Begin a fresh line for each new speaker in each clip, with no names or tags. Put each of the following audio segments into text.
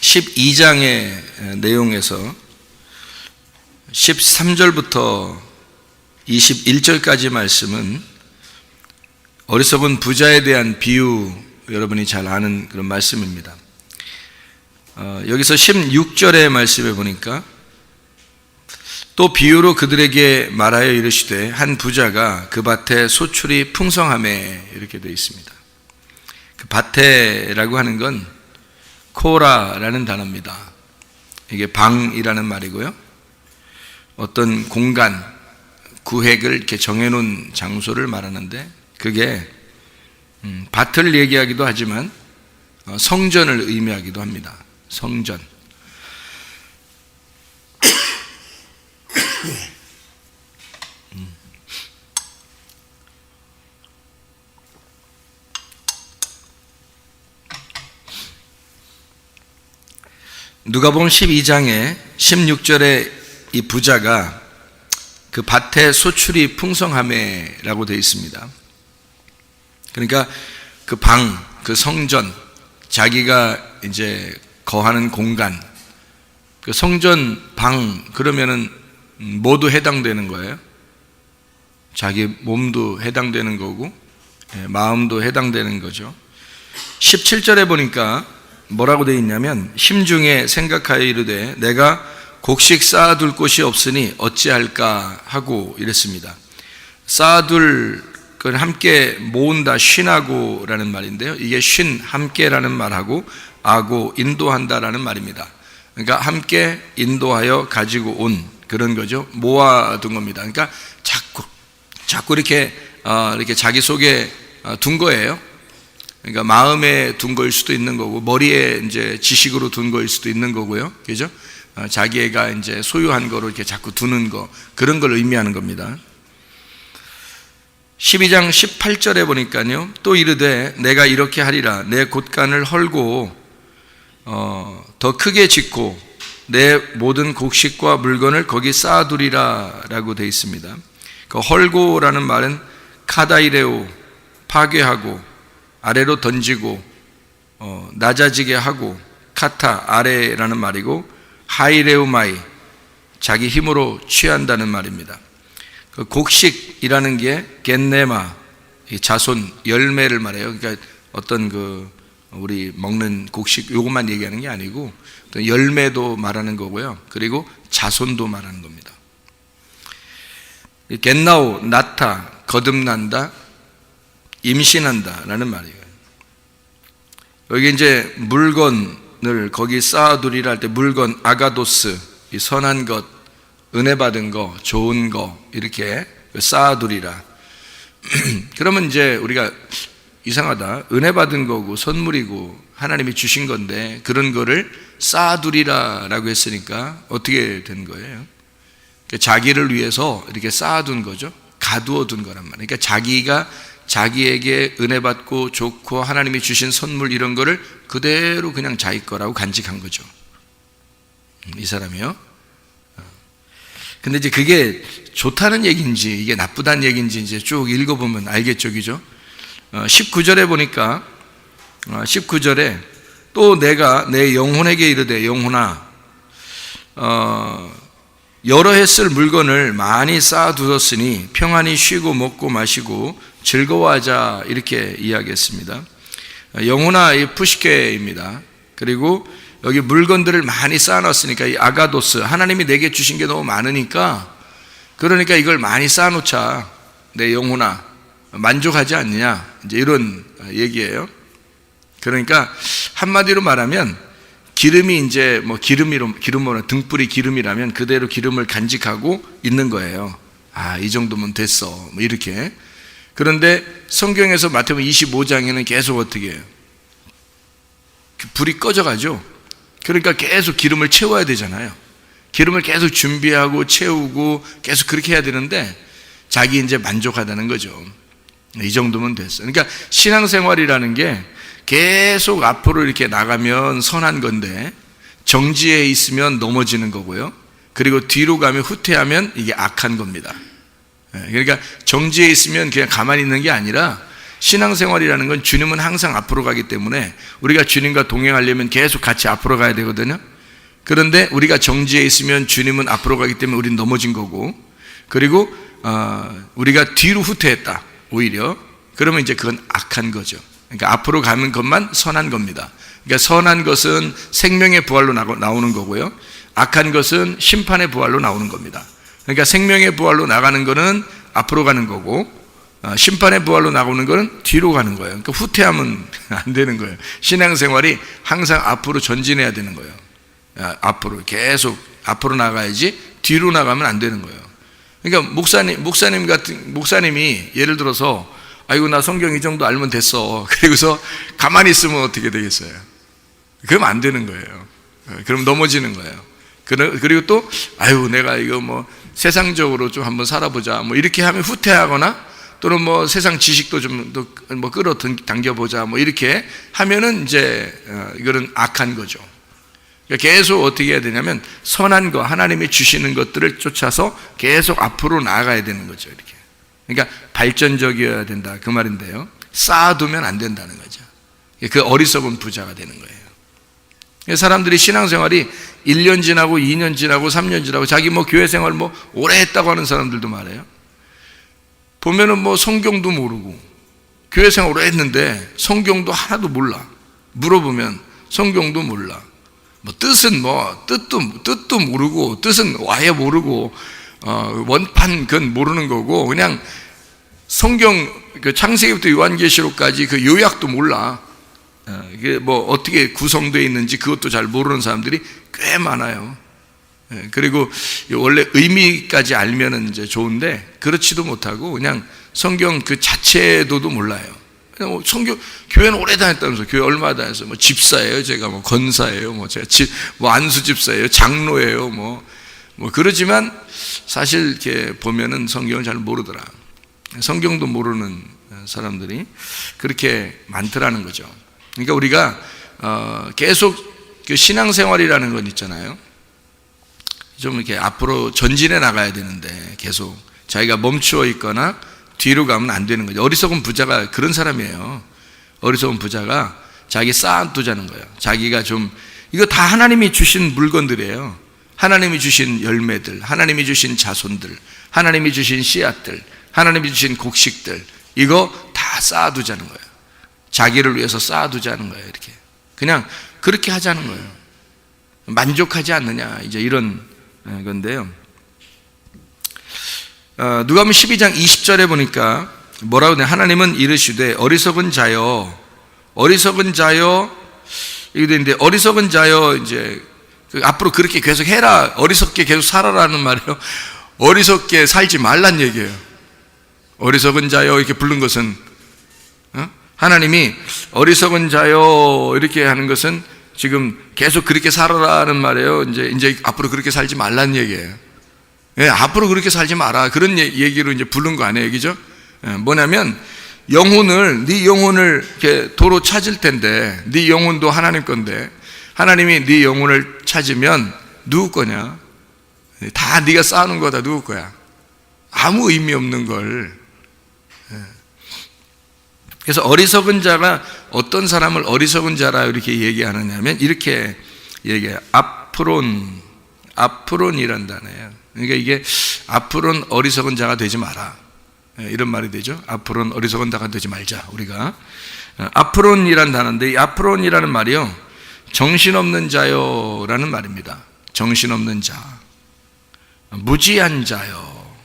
12장의 내용에서 13절부터 21절까지 말씀은 어리석은 부자에 대한 비유, 여러분이 잘 아는 그런 말씀입니다. 여기서 16절의 말씀에 보니까 또 비유로 그들에게 말하여 이르시되 한 부자가 그 밭에 소출이 풍성하매, 이렇게 되어 있습니다. 그 밭에라고 하는 건 코라라는 단어입니다. 이게 방이라는 말이고요, 어떤 공간, 구획을 이렇게 정해놓은 장소를 말하는데, 그게 밭을 얘기하기도 하지만 성전을 의미하기도 합니다. 성전. 누가복음 12장에 16절에 이 부자가 그 밭에 소출이 풍성하매라고 되어 있습니다. 그러니까 그 방, 그 성전, 자기가 이제 거하는 공간, 그 성전 방, 그러면은 모두 해당되는 거예요. 자기 몸도 해당되는 거고, 마음도 해당되는 거죠. 17절에 보니까 뭐라고 되어 있냐면, 심중에 생각하여 이르되 내가 곡식 쌓아둘 곳이 없으니 어찌할까 하고 이랬습니다. 쌓아둘 건 함께 모은다, 쉰하고라는 말인데요, 이게 쉰, 함께라는 말하고 아고, 인도한다라는 말입니다. 그러니까 함께 인도하여 가지고 온 그런 거죠. 모아둔 겁니다. 그러니까 자꾸 이렇게 자기 속에 둔 거예요. 그러니까 마음에 둔 거일 수도 있는 거고, 머리에 이제 지식으로 둔 거일 수도 있는 거고요. 그죠? 자기가 이제 소유한 거로 이렇게 자꾸 두는 거, 그런 걸 의미하는 겁니다. 12장 18절에 보니까요, 또 이르되 내가 이렇게 하리라, 내 곳간을 헐고 더 크게 짓고 내 모든 곡식과 물건을 거기 쌓아두리라 라고 되어 있습니다. 그 헐고라는 말은 카다이레오, 파괴하고, 아래로 던지고, 낮아지게 하고, 카타, 아래라는 말이고, 하이레우마이, 자기 힘으로 취한다는 말입니다. 그 곡식이라는 게 겐네마, 자손, 열매를 말해요. 그러니까 어떤 우리 먹는 곡식, 요것만 얘기하는 게 아니고 열매도 말하는 거고요, 그리고 자손도 말하는 겁니다. 겐나오, 나타, 거듭난다, 임신한다 라는 말이에요. 여기 이제 물건을 거기 쌓아두리라 할 때, 물건, 아가도스, 이 선한 것, 은혜 받은 거, 좋은 거, 이렇게 쌓아두리라. 그러면 이제 우리가 이상하다, 은혜 받은 거고 선물이고 하나님이 주신 건데 그런 거를 쌓아두리라 라고 했으니까 어떻게 된 거예요? 자기를 위해서 이렇게 쌓아둔 거죠. 가두어 둔 거란 말이에요. 그러니까 자기가 자기에게 은혜 받고 좋고 하나님이 주신 선물, 이런 거를 그대로 그냥 자기 거라고 간직한 거죠, 이 사람이요. 근데 이제 그게 좋다는 얘기인지 이게 나쁘다는 얘기인지 이제 쭉 읽어보면 알겠죠, 그죠? 19절에 보니까 19절에 또 내가 내 영혼에게 이르되 영혼아, 여러 해 쓸 물건을 많이 쌓아두었으니 평안히 쉬고 먹고 마시고 즐거워하자, 이렇게 이야기했습니다. 영혼아, 이 푸시케입니다. 그리고 여기 물건들을 많이 쌓아놨으니까 이 아가도스, 하나님이 내게 주신 게 너무 많으니까, 그러니까 이걸 많이 쌓아놓자, 내 영혼아 만족하지 않느냐, 이제 이런 얘기예요. 그러니까 한마디로 말하면 기름이 이제 기름으로 등불이 기름이라면 그대로 기름을 간직하고 있는 거예요. 아, 이 정도면 됐어, 뭐 이렇게. 그런데 성경에서 마태복음 25장에는 계속 어떻게 해요? 불이 꺼져가죠. 그러니까 계속 기름을 채워야 되잖아요. 기름을 계속 준비하고 채우고 계속 그렇게 해야 되는데 자기 이제 만족하다는 거죠. 이 정도면 됐어요. 그러니까 신앙생활이라는 게 계속 앞으로 이렇게 나가면 선한 건데 정지해 있으면 넘어지는 거고요, 그리고 뒤로 가면 후퇴하면 이게 악한 겁니다. 그러니까 정지해 있으면 그냥 가만히 있는 게 아니라 신앙생활이라는 건 주님은 항상 앞으로 가기 때문에 우리가 주님과 동행하려면 계속 같이 앞으로 가야 되거든요. 그런데 우리가 정지해 있으면 주님은 앞으로 가기 때문에 우리는 넘어진 거고, 그리고 우리가 뒤로 후퇴했다 오히려, 그러면 이제 그건 악한 거죠. 그러니까 앞으로 가는 것만 선한 겁니다. 그러니까 선한 것은 생명의 부활로 나오는 거고요, 악한 것은 심판의 부활로 나오는 겁니다. 그러니까 생명의 부활로 나가는 거는 앞으로 가는 거고, 심판의 부활로 나오는 거는 뒤로 가는 거예요. 그러니까 후퇴하면 안 되는 거예요. 신앙생활이 항상 앞으로 전진해야 되는 거예요. 앞으로 계속 앞으로 나가야지 뒤로 나가면 안 되는 거예요. 그러니까 목사님이 예를 들어서 아이고 나 성경 이 정도 알면 됐어, 그리고서 가만히 있으면 어떻게 되겠어요? 그러면 안 되는 거예요. 그럼 넘어지는 거예요. 그리고 또 아유 내가 이거 뭐 세상적으로 좀 한번 살아보자 뭐 이렇게 하면 후퇴하거나, 또는 뭐 세상 지식도 좀 뭐 끌어당겨보자 뭐 이렇게 하면은 이제 이거는 악한 거죠. 계속 어떻게 해야 되냐면 선한 거, 하나님이 주시는 것들을 쫓아서 계속 앞으로 나아가야 되는 거죠. 이렇게. 그러니까 발전적이어야 된다 그 말인데요, 쌓아두면 안 된다는 거죠. 그 어리석은 부자가 되는 거예요. 사람들이 신앙생활이 1년 지나고 2년 지나고 3년 지나고 자기 뭐 교회 생활 뭐 오래 했다고 하는 사람들도 많아요. 보면은 뭐 성경도 모르고 교회 생활 오래 했는데 성경도 하나도 몰라. 물어보면 성경도 몰라. 뭐 뜻은 뭐 뜻도 모르고, 뜻은 아예 모르고, 원판 그건 모르는 거고, 그냥 성경 그 창세기부터 요한계시록까지 그 요약도 몰라. 이게 뭐 어떻게 구성되어 있는지 그것도 잘 모르는 사람들이 꽤 많아요. 그리고 원래 의미까지 알면은 이제 좋은데 그렇지도 못하고 그냥 성경 그 자체도도 몰라요. 그냥 성경, 교회는 오래 다녔다면서, 교회 얼마 다녔어요? 뭐 집사예요, 제가 뭐 권사예요, 뭐 제가 뭐 안수 집사예요, 장로예요, 뭐 그러지만 사실 이렇게 보면은 성경을 잘 모르더라. 성경도 모르는 사람들이 그렇게 많더라는 거죠. 그러니까 우리가 계속 그 신앙생활이라는 건 있잖아요. 좀 이렇게 앞으로 전진해 나가야 되는데 계속 자기가 멈추어 있거나 뒤로 가면 안 되는 거죠. 어리석은 부자가 그런 사람이에요. 어리석은 부자가 자기 쌓아두자는 거예요. 자기가 좀, 이거 다 하나님이 주신 물건들이에요. 하나님이 주신 열매들, 하나님이 주신 자손들, 하나님이 주신 씨앗들, 하나님이 주신 곡식들, 이거 다 쌓아두자는 거예요. 자기를 위해서 쌓아두자는 거예요. 이렇게 그냥 그렇게 하자는 거예요. 만족하지 않느냐, 이제 이런 건데요. 누가복음 12장 20절에 보니까 뭐라고 하냐, 하나님은 이르시되 어리석은 자여 이게 되는데, 어리석은 자여, 이제 앞으로 그렇게 계속 해라, 어리석게 계속 살아라는 말이에요. 어리석게 살지 말란 얘기예요. 어리석은 자여 이렇게 부른 것은, 하나님이 어리석은 자여 이렇게 하는 것은 지금 계속 그렇게 살아라는 말이에요. 이제 앞으로 그렇게 살지 말란 얘기예요. 예, 앞으로 그렇게 살지 마라, 그런 얘기로 이제 부른 거 아니에요, 그죠? 뭐냐면 네 영혼을 이렇게 도로 찾을 텐데, 네 영혼도 하나님 건데, 하나님이 네 영혼을 찾으면 누구 거냐? 다 네가 쌓아놓은 거다 누구 거야? 아무 의미 없는 걸. 그래서 어리석은 자가, 어떤 사람을 어리석은 자라 이렇게 얘기하느냐면 이렇게 얘기해요. 앞으론이란 단어예요. 그러니까 이게 앞으로는 어리석은 자가 되지 마라, 이런 말이 되죠. 앞으로는 어리석은 자가 되지 말자, 우리가. 앞으론이란 단어인데, 이 앞으론이라는 말이요, 정신없는 자요라는 말입니다. 정신없는 자, 무지한 자요,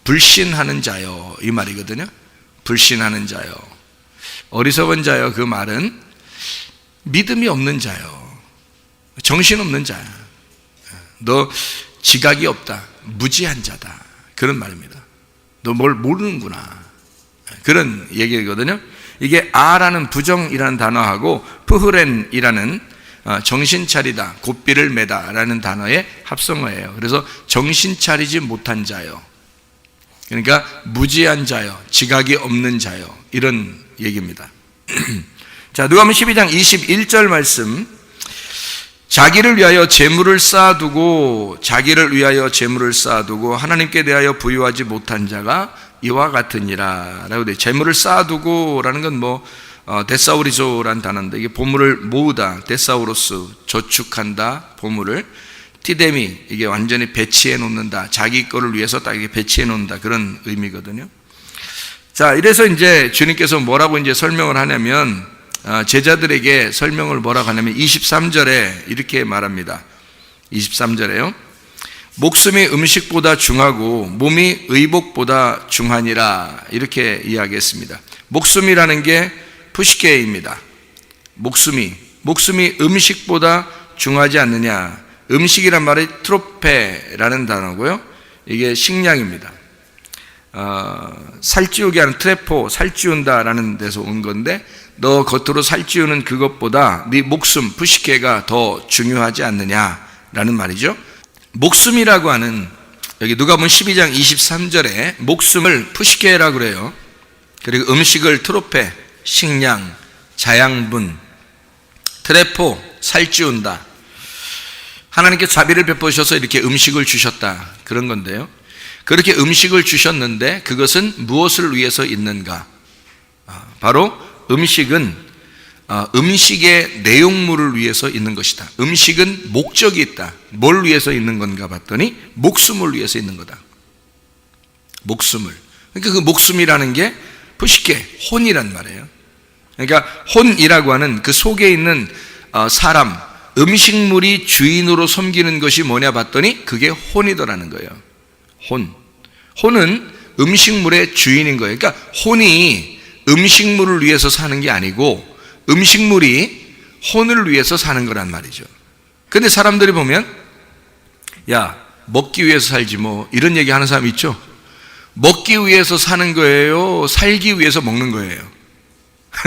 불신하는 자요, 이 말이거든요. 불신하는 자요, 어리석은 자요, 그 말은 믿음이 없는 자요, 정신없는 자야. 너 지각이 없다, 무지한 자다, 그런 말입니다. 너 뭘 모르는구나, 그런 얘기거든요. 이게 아라는 부정이라는 단어하고 푸흐렌이라는 정신 차리다, 고삐를 매다 라는 단어의 합성어예요. 그래서 정신 차리지 못한 자요, 그러니까 무지한 자요, 지각이 없는 자요, 이런 얘기입니다. 자, 누가복음 12장 21절 말씀. 자기를 위하여 재물을 쌓아두고 하나님께 대하여 부유하지 못한 자가 이와 같으니라 라고 돼. 재물을 쌓아두고라는 건 뭐 데사우리조라는 단어인데, 이게 보물을 모으다, 데사우로스, 저축한다, 보물을. 티데미, 이게 완전히 배치해 놓는다, 자기 거를 위해서 딱 이렇게 배치해 놓는다, 그런 의미거든요. 자, 이래서 이제 주님께서 뭐라고 이제 설명을 하냐면, 제자들에게 설명을 뭐라고 하냐면 23절에 이렇게 말합니다. 23절에요. 목숨이 음식보다 중하고 몸이 의복보다 중하니라, 이렇게 이야기했습니다. 목숨이라는 게 푸시케입니다. 목숨이 음식보다 중하지 않느냐. 음식이란 말이 트로페라는 단어고요. 이게 식량입니다. 살찌우게 하는 트레포, 살찌운다라는 데서 온 건데, 너 겉으로 살찌우는 그것보다 네 목숨, 푸시케가 더 중요하지 않느냐라는 말이죠. 목숨이라고 하는, 여기 누가복음 12장 23절에 목숨을 푸시케라고 그래요. 그리고 음식을 트로페, 식량, 자양분, 트레포, 살찌운다. 하나님께 자비를 베푸셔서 이렇게 음식을 주셨다, 그런 건데요. 그렇게 음식을 주셨는데 그것은 무엇을 위해서 있는가? 바로 음식은 음식의 내용물을 위해서 있는 것이다. 음식은 목적이 있다. 뭘 위해서 있는 건가 봤더니 목숨을 위해서 있는 거다. 목숨을. 그러니까 그 목숨이라는 게 푸시케, 혼이란 말이에요. 그러니까 혼이라고 하는 그 속에 있는 사람, 음식물이 주인으로 섬기는 것이 뭐냐 봤더니 그게 혼이더라는 거예요. 혼은 음식물의 주인인 거예요. 그러니까 혼이 음식물을 위해서 사는 게 아니고 음식물이 혼을 위해서 사는 거란 말이죠. 근데 사람들이 보면, 야, 먹기 위해서 살지 뭐, 이런 얘기 하는 사람 있죠? 먹기 위해서 사는 거예요? 살기 위해서 먹는 거예요?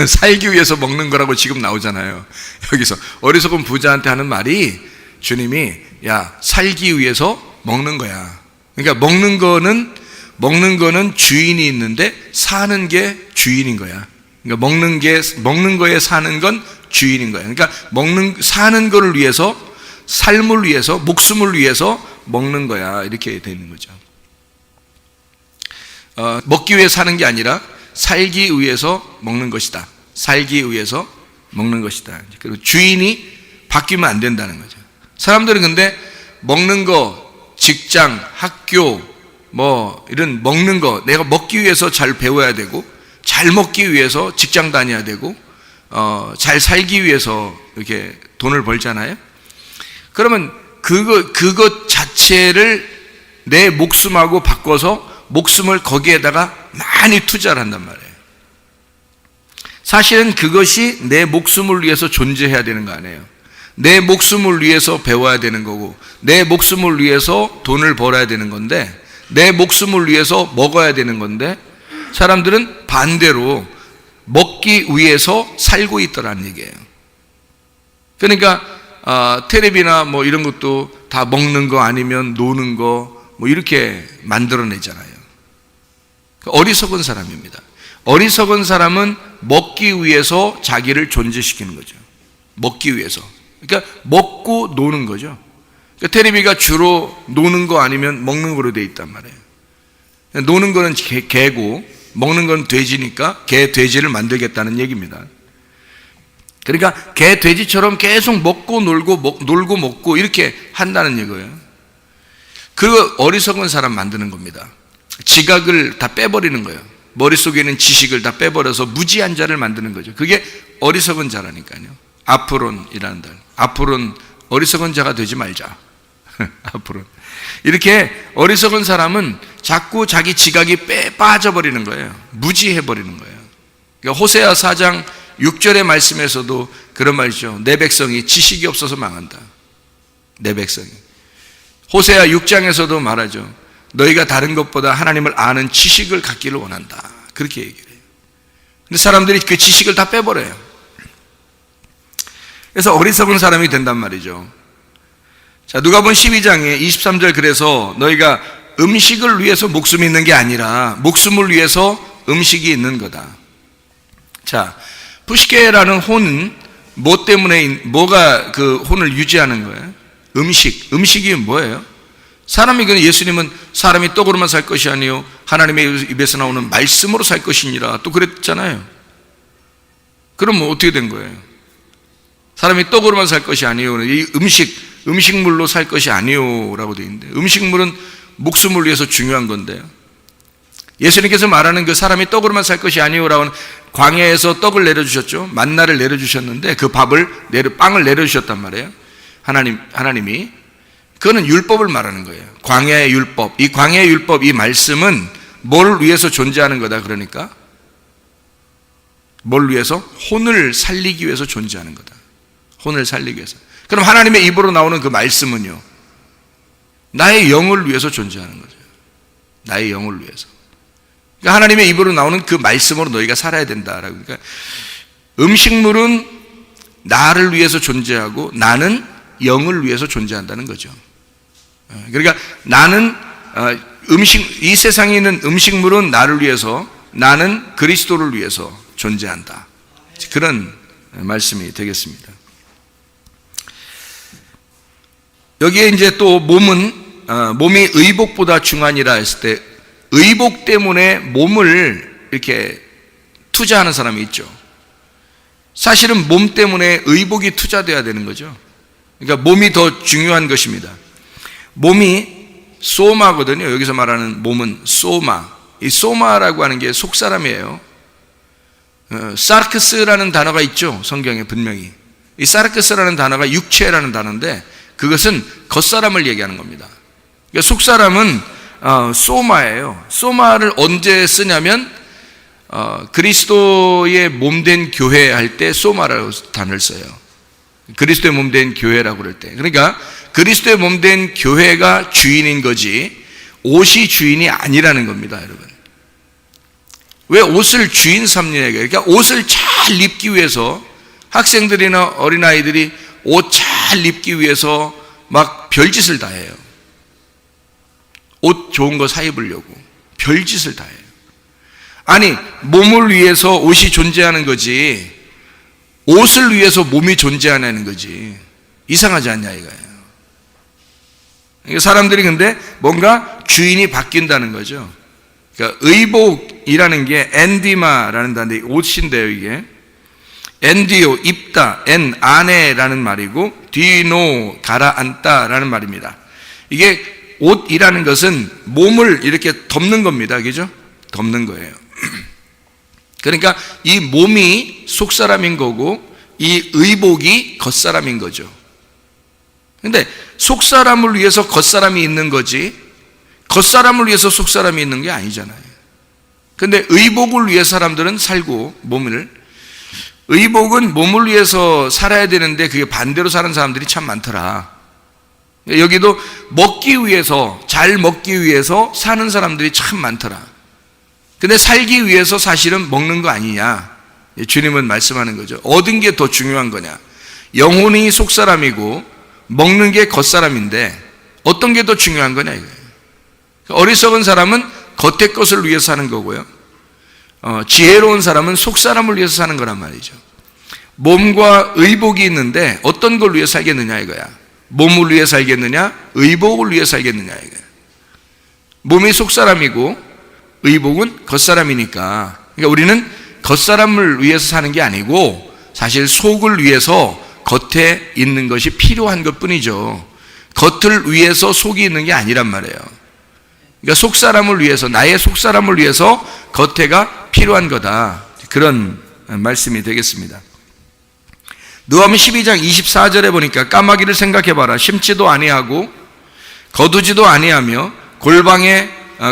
살기 위해서 먹는 거라고 지금 나오잖아요. 여기서 어리석은 부자한테 하는 말이, 주님이 야, 살기 위해서 먹는 거야. 그러니까 먹는 거는 주인이 있는데 사는 게 주인인 거야. 그러니까 먹는 거에 사는 건 주인인 거야. 그러니까 사는 거를 위해서, 삶을 위해서, 목숨을 위해서 먹는 거야, 이렇게 되는 거죠. 먹기 위해 사는 게 아니라 살기 위해서 먹는 것이다. 살기 위해서 먹는 것이다. 그리고 주인이 바뀌면 안 된다는 거죠. 사람들은 근데 먹는 거, 직장, 학교, 뭐 이런 먹는 거, 내가 먹기 위해서 잘 배워야 되고, 잘 먹기 위해서 직장 다녀야 되고, 잘 살기 위해서 이렇게 돈을 벌잖아요. 그러면 그것 자체를 내 목숨하고 바꿔서 목숨을 거기에다가 많이 투자를 한단 말이에요. 사실은 그것이 내 목숨을 위해서 존재해야 되는 거 아니에요. 내 목숨을 위해서 배워야 되는 거고, 내 목숨을 위해서 돈을 벌어야 되는 건데, 내 목숨을 위해서 먹어야 되는 건데, 사람들은 반대로 먹기 위해서 살고 있더라는 얘기예요. 그러니까 텔레비나 뭐 이런 것도 다 먹는 거 아니면 노는 거 뭐 이렇게 만들어내잖아요. 어리석은 사람입니다. 어리석은 사람은 먹기 위해서 자기를 존재시키는 거죠. 먹기 위해서. 그러니까 먹고 노는 거죠. 그러니까 텔레비가 주로 노는 거 아니면 먹는 거로 돼 있단 말이에요. 노는 거는 개고 먹는 건 돼지니까 개, 돼지를 만들겠다는 얘기입니다. 그러니까 개, 돼지처럼 계속 먹고 놀고 놀고 먹고 이렇게 한다는 얘기예요. 그 어리석은 사람 만드는 겁니다. 지각을 다 빼버리는 거예요. 머릿속에 있는 지식을 다 빼버려서 무지한 자를 만드는 거죠. 그게 어리석은 자라니까요. 아프론이라는 달. 아프론, 어리석은 자가 되지 말자. 아프론. 이렇게 어리석은 사람은 자꾸 자기 지각이 빠져버리는 거예요. 무지해버리는 거예요. 그러니까 호세아 4장 6절의 말씀에서도 그런 말이죠. 내 백성이 지식이 없어서 망한다. 내 백성이. 호세아 6장에서도 말하죠. 너희가 다른 것보다 하나님을 아는 지식을 갖기를 원한다. 그렇게 얘기를 해요. 근데 사람들이 그 지식을 다 빼버려요. 그래서 어리석은 사람이 된단 말이죠. 자, 누가복음 12장에 23절, 그래서 너희가 음식을 위해서 목숨이 있는 게 아니라 목숨을 위해서 음식이 있는 거다. 자, 푸시케라는 혼은 뭐 때문에, 뭐가 그 혼을 유지하는 거예요? 음식이 뭐예요? 예수님은 사람이 떡으로만 살 것이 아니요 하나님의 입에서 나오는 말씀으로 살 것이니라 또 그랬잖아요. 그럼 뭐 어떻게 된 거예요? 사람이 떡으로만 살 것이 아니요, 이 음식물로 살 것이 아니요라고 되어 있는데, 음식물은 목숨을 위해서 중요한 건데요. 예수님께서 말하는 그 사람이 떡으로만 살 것이 아니요라고는 광야에서 떡을 내려주셨죠. 만나를 내려주셨는데 그 빵을 내려주셨단 말이에요. 하나님이. 그거는 율법을 말하는 거예요. 광야의 율법. 이 광야의 율법, 이 말씀은 뭘 위해서 존재하는 거다. 그러니까 뭘 위해서? 혼을 살리기 위해서 존재하는 거다. 혼을 살리기 위해서. 그럼 하나님의 입으로 나오는 그 말씀은요, 나의 영을 위해서 존재하는 거죠. 나의 영을 위해서. 그러니까 하나님의 입으로 나오는 그 말씀으로 너희가 살아야 된다라고. 그러니까 음식물은 나를 위해서 존재하고 나는 영을 위해서 존재한다는 거죠. 그러니까 나는 이 세상에 있는 음식물은 나를 위해서, 나는 그리스도를 위해서 존재한다. 그런 말씀이 되겠습니다. 여기에 이제 또 몸이 의복보다 중하니라 했을 때, 의복 때문에 몸을 이렇게 투자하는 사람이 있죠. 사실은 몸 때문에 의복이 투자돼야 되는 거죠. 그러니까 몸이 더 중요한 것입니다. 몸이 소마거든요. 여기서 말하는 몸은 소마. 이 소마라고 하는 게 속사람이에요. 사르크스라는 단어가 있죠. 성경에 분명히. 이 사르크스라는 단어가 육체라는 단어인데 그것은 겉사람을 얘기하는 겁니다. 그러니까 속사람은 소마예요. 소마를 언제 쓰냐면 그리스도의 몸된 교회 할 때 소마라고 단어를 써요. 그리스도의 몸된 교회라고 그럴 때. 그러니까 그리스도의 몸된 교회가 주인인 거지 옷이 주인이 아니라는 겁니다, 여러분. 왜 옷을 주인 삼느냐. 그러니까 옷을 잘 입기 위해서 학생들이나 어린아이들이 옷 잘 입기 위해서 막 별짓을 다 해요. 옷 좋은 거 사 입으려고 별짓을 다 해요. 아니, 몸을 위해서 옷이 존재하는 거지 옷을 위해서 몸이 존재하는 거지. 이상하지 않냐 이거예요. 그러니까 사람들이 근데 뭔가 주인이 바뀐다는 거죠. 그러니까 의복이라는 게 엔디마라는 단어인데 옷인데요, 이게. 엔디오, 입다, 엔, 안에라는 말이고, 디노, 가라앉다라는 말입니다. 이게 옷이라는 것은 몸을 이렇게 덮는 겁니다. 그죠? 덮는 거예요. 그러니까 이 몸이 속사람인 거고, 이 의복이 겉사람인 거죠. 근데 속사람을 위해서 겉사람이 있는 거지, 겉사람을 위해서 속사람이 있는 게 아니잖아요. 근데 의복을 위해 사람들은 살고, 의복은 몸을 위해서 살아야 되는데 그게 반대로 사는 사람들이 참 많더라. 여기도 먹기 위해서, 잘 먹기 위해서 사는 사람들이 참 많더라. 근데 살기 위해서 사실은 먹는 거 아니냐. 주님은 말씀하는 거죠. 얻은 게 더 중요한 거냐. 영혼이 속사람이고 먹는 게 겉사람인데 어떤 게 더 중요한 거냐 이거예요. 어리석은 사람은 겉의 것을 위해서 사는 거고요. 지혜로운 사람은 속사람을 위해서 사는 거란 말이죠. 몸과 의복이 있는데 어떤 걸 위해 살겠느냐 이거야. 몸을 위해 살겠느냐, 의복을 위해 살겠느냐 이거야. 몸이 속사람이고 의복은 겉사람이니까. 그러니까 우리는 겉사람을 위해서 사는 게 아니고 사실 속을 위해서 겉에 있는 것이 필요한 것 뿐이죠. 겉을 위해서 속이 있는 게 아니란 말이에요. 그러니까 속사람을 위해서, 나의 속사람을 위해서 겉에가 필요한 거다. 그런 말씀이 되겠습니다. 누가복음 12장 24절에 보니까 까마귀를 생각해봐라. 심지도 아니하고 거두지도 아니하며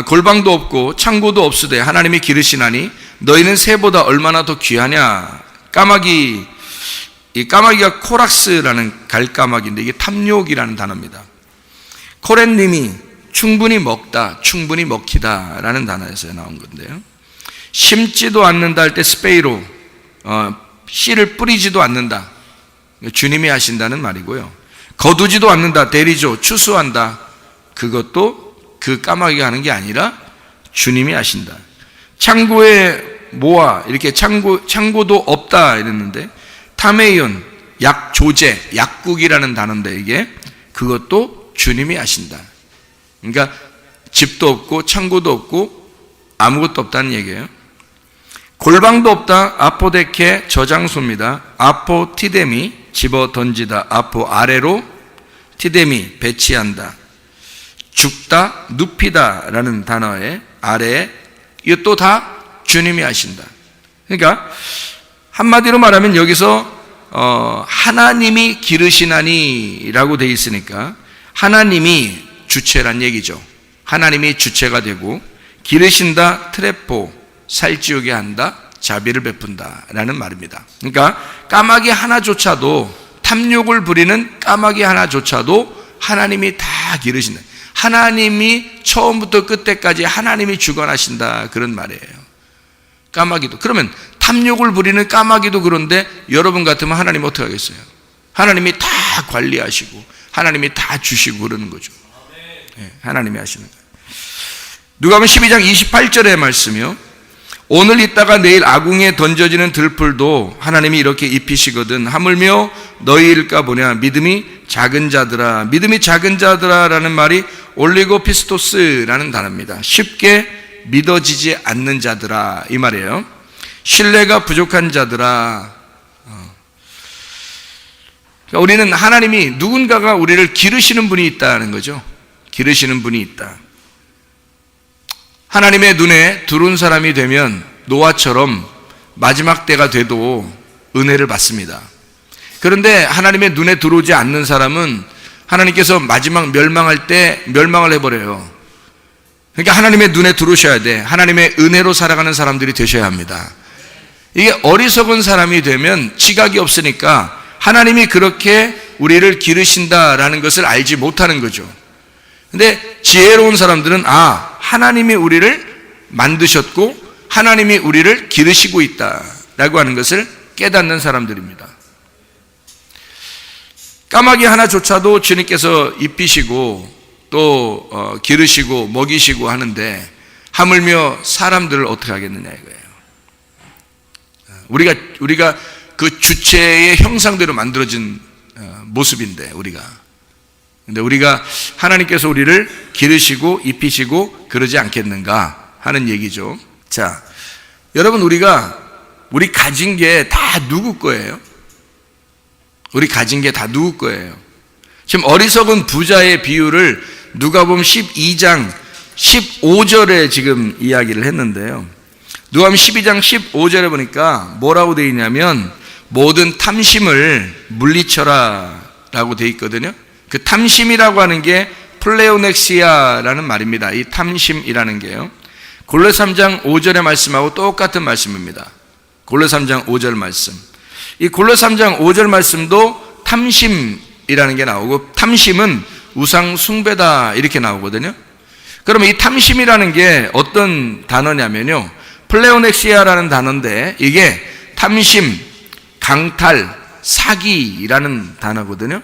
골방도 없고 창고도 없으되 하나님이 기르시나니 너희는 새보다 얼마나 더 귀하냐. 이 까마귀가 코락스라는 갈까마귀인데 이게 탐욕이라는 단어입니다. 코렌님이 충분히 먹다, 충분히 먹히다 라는 단어에서 나온 건데요. 심지도 않는다 할 때 스페이로, 씨를 뿌리지도 않는다. 주님이 하신다는 말이고요. 거두지도 않는다, 데리죠, 추수한다. 그것도 그 까마귀가 하는 게 아니라 주님이 하신다. 창고에 모아, 이렇게 창고도 없다 이랬는데, 타메이온, 약조제, 약국이라는 단어인데 이게 그것도 주님이 하신다. 그러니까 집도 없고 창고도 없고 아무것도 없다는 얘기예요. 골방도 없다. 아포데케 저장소입니다. 아포 티데미 집어 던지다. 아포 아래로 티데미 배치한다. 죽다 눕히다 라는 단어의 아래에 이것도 다 주님이 하신다. 그러니까 한마디로 말하면 여기서 하나님이 기르시나니 라고 되어 있으니까 하나님이 주체란 얘기죠. 하나님이 주체가 되고 기르신다 트레포 살찌우게 한다 자비를 베푼다 라는 말입니다. 그러니까 까마귀 하나조차도 탐욕을 부리는 까마귀 하나조차도 하나님이 다 기르신다. 하나님이 처음부터 끝까지 하나님이 주관하신다 그런 말이에요. 까마귀도. 그러면 탐욕을 부리는 까마귀도 그런데 여러분 같으면 하나님 어떻게 하겠어요? 하나님이 다 관리하시고 하나님이 다 주시고 그러는 거죠. 네, 하나님이 하시는 거예요. 누가복음 12장 28절의 말씀이요. 오늘 있다가 내일 아궁이에 던져지는 들풀도 하나님이 이렇게 입히시거든 하물며 너희일까 보냐. 믿음이 작은 자들아. 믿음이 작은 자들아 라는 말이 올리고피스토스라는 단어입니다. 쉽게 믿어지지 않는 자들아 이 말이에요. 신뢰가 부족한 자들아. 그러니까 우리는 하나님이 누군가가 우리를 기르시는 분이 있다는 거죠. 기르시는 분이 있다. 하나님의 눈에 들어온 사람이 되면 노아처럼 마지막 때가 돼도 은혜를 받습니다. 그런데 하나님의 눈에 들어오지 않는 사람은 하나님께서 마지막 멸망할 때 멸망을 해버려요. 그러니까 하나님의 눈에 들어오셔야 돼. 하나님의 은혜로 살아가는 사람들이 되셔야 합니다. 이게 어리석은 사람이 되면 지각이 없으니까 하나님이 그렇게 우리를 기르신다라는 것을 알지 못하는 거죠. 근데 지혜로운 사람들은 하나님이 우리를 만드셨고 하나님이 우리를 기르시고 있다라고 하는 것을 깨닫는 사람들입니다. 까마귀 하나조차도 주님께서 입히시고 또 기르시고 먹이시고 하는데 하물며 사람들을 어떻게 하겠느냐 이거예요. 우리가 그 주체의 형상대로 만들어진 모습인데 근데 우리가 하나님께서 우리를 기르시고 입히시고 그러지 않겠는가 하는 얘기죠. 자, 여러분 우리 가진 게 다 누구 거예요? 우리 가진 게 다 누구 거예요? 지금 어리석은 부자의 비유를 누가복음 12장 15절에 지금 이야기를 했는데요. 누가복음 12장 15절에 보니까 뭐라고 되어 있냐면 모든 탐심을 물리쳐라 라고 되어 있거든요. 그 탐심이라고 하는 게 플레오넥시아라는 말입니다. 이 탐심이라는 게요. 골로새 3장 5절의 말씀하고 똑같은 말씀입니다. 골로새 3장 5절 말씀. 이 골로새 3장 5절 말씀도 탐심이라는 게 나오고 탐심은 우상 숭배다 이렇게 나오거든요. 그러면 이 탐심이라는 게 어떤 단어냐면요. 플레오넥시아라는 단어인데 이게 탐심, 강탈, 사기라는 단어거든요.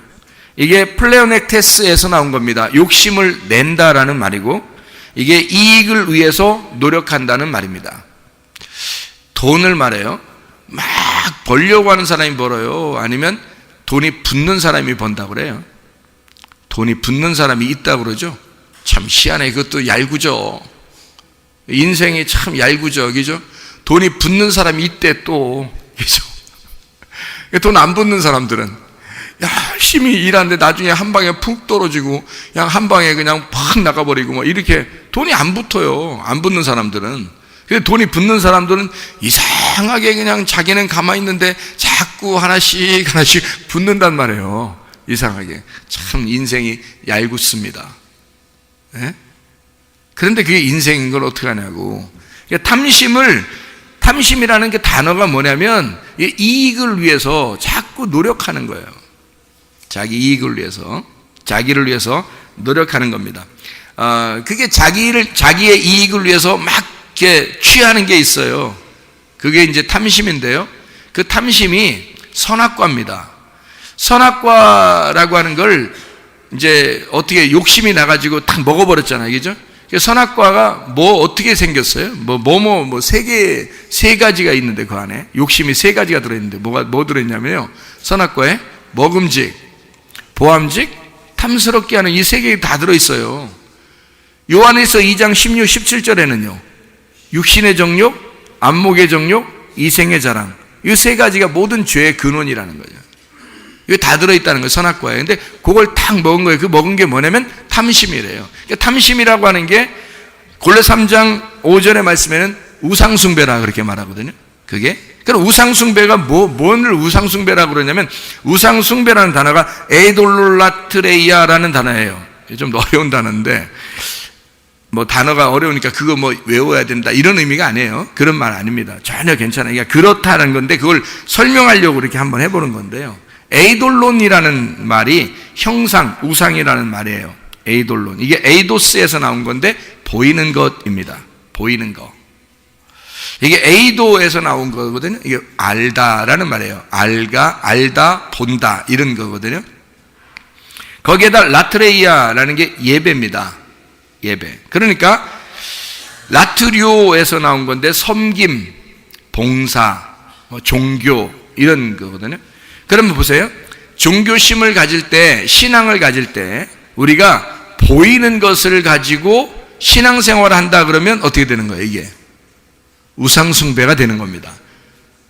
이게 플레오넥테스에서 나온 겁니다. 욕심을 낸다라는 말이고 이게 이익을 위해서 노력한다는 말입니다. 돈을 말해요. 막 벌려고 하는 사람이 벌어요. 아니면 돈이 붙는 사람이 번다고 그래요. 돈이 붙는 사람이 있다고 그러죠. 참 희한해. 그것도 얄구죠. 인생이 참 얄구죠. 그죠? 돈이 붙는 사람이 있대 또. 그죠? 돈 안 붙는 사람들은 열심히 일하는데 나중에 한 방에 푹 떨어지고 그냥 한 방에 그냥 팍 나가버리고 뭐 이렇게 돈이 안 붙어요. 안 붙는 사람들은. 근데 돈이 붙는 사람들은 이상하게 그냥 자기는 가만히 있는데 자꾸 하나씩 붙는단 말이에요. 이상하게. 참 인생이 얄궂습니다. 네? 그런데 그게 인생인 걸 어떻게 하냐고. 그러니까 탐심이라는 게 단어가 뭐냐면 이익을 위해서 자꾸 노력하는 거예요. 자기 이익을 위해서, 자기를 위해서 노력하는 겁니다. 그게 자기의 이익을 위해서 막 이렇게 취하는 게 있어요. 그게 이제 탐심인데요. 그 탐심이 선악과입니다. 선악과라고 하는 걸 이제 어떻게 욕심이 나가지고 딱 먹어버렸잖아요. 그죠? 선악과가 뭐 어떻게 생겼어요? 세 가지가 있는데 그 안에 욕심이 세 가지가 들어있는데 뭐 들어있냐면요. 선악과에 먹음직, 보암직, 탐스럽게 하는 이 세 개 다 들어있어요. 요한에서 2장 16, 17절에는요. 육신의 정욕, 안목의 정욕, 이생의 자랑. 이 세 가지가 모든 죄의 근원이라는 거죠. 이게 다 들어있다는 거예요, 선악과에. 근데 그걸 탁 먹은 거예요. 그 먹은 게 뭐냐면 탐심이래요. 그러니까 탐심이라고 하는 게 골로 3장 5절의 말씀에는 우상숭배라 그렇게 말하거든요. 그게. 그럼 우상숭배가 뭔을 우상숭배라고 그러냐면, 우상숭배라는 단어가 에이돌라트레이아라는 단어예요. 좀 어려운 단어인데, 단어가 어려우니까 그거 외워야 된다 이런 의미가 아니에요. 그런 말 아닙니다. 전혀 괜찮아요. 그러니까 그렇다는 건데 그걸 설명하려고 이렇게 한번 해보는 건데요. 에이돌론이라는 말이 형상, 우상이라는 말이에요. 에이돌론. 이게 에이도스에서 나온 건데 보이는 것입니다. 보이는 것. 이게 에이도에서 나온 거거든요. 이게 알다라는 말이에요. 알다, 본다 이런 거거든요. 거기에다 라트레이아라는 게 예배입니다. 예배. 그러니까 라트리오에서 나온 건데 섬김, 봉사, 종교 이런 거거든요. 그러면 보세요. 종교심을 가질 때, 신앙을 가질 때 우리가 보이는 것을 가지고 신앙생활을 한다 그러면 어떻게 되는 거예요? 이게 우상숭배가 되는 겁니다.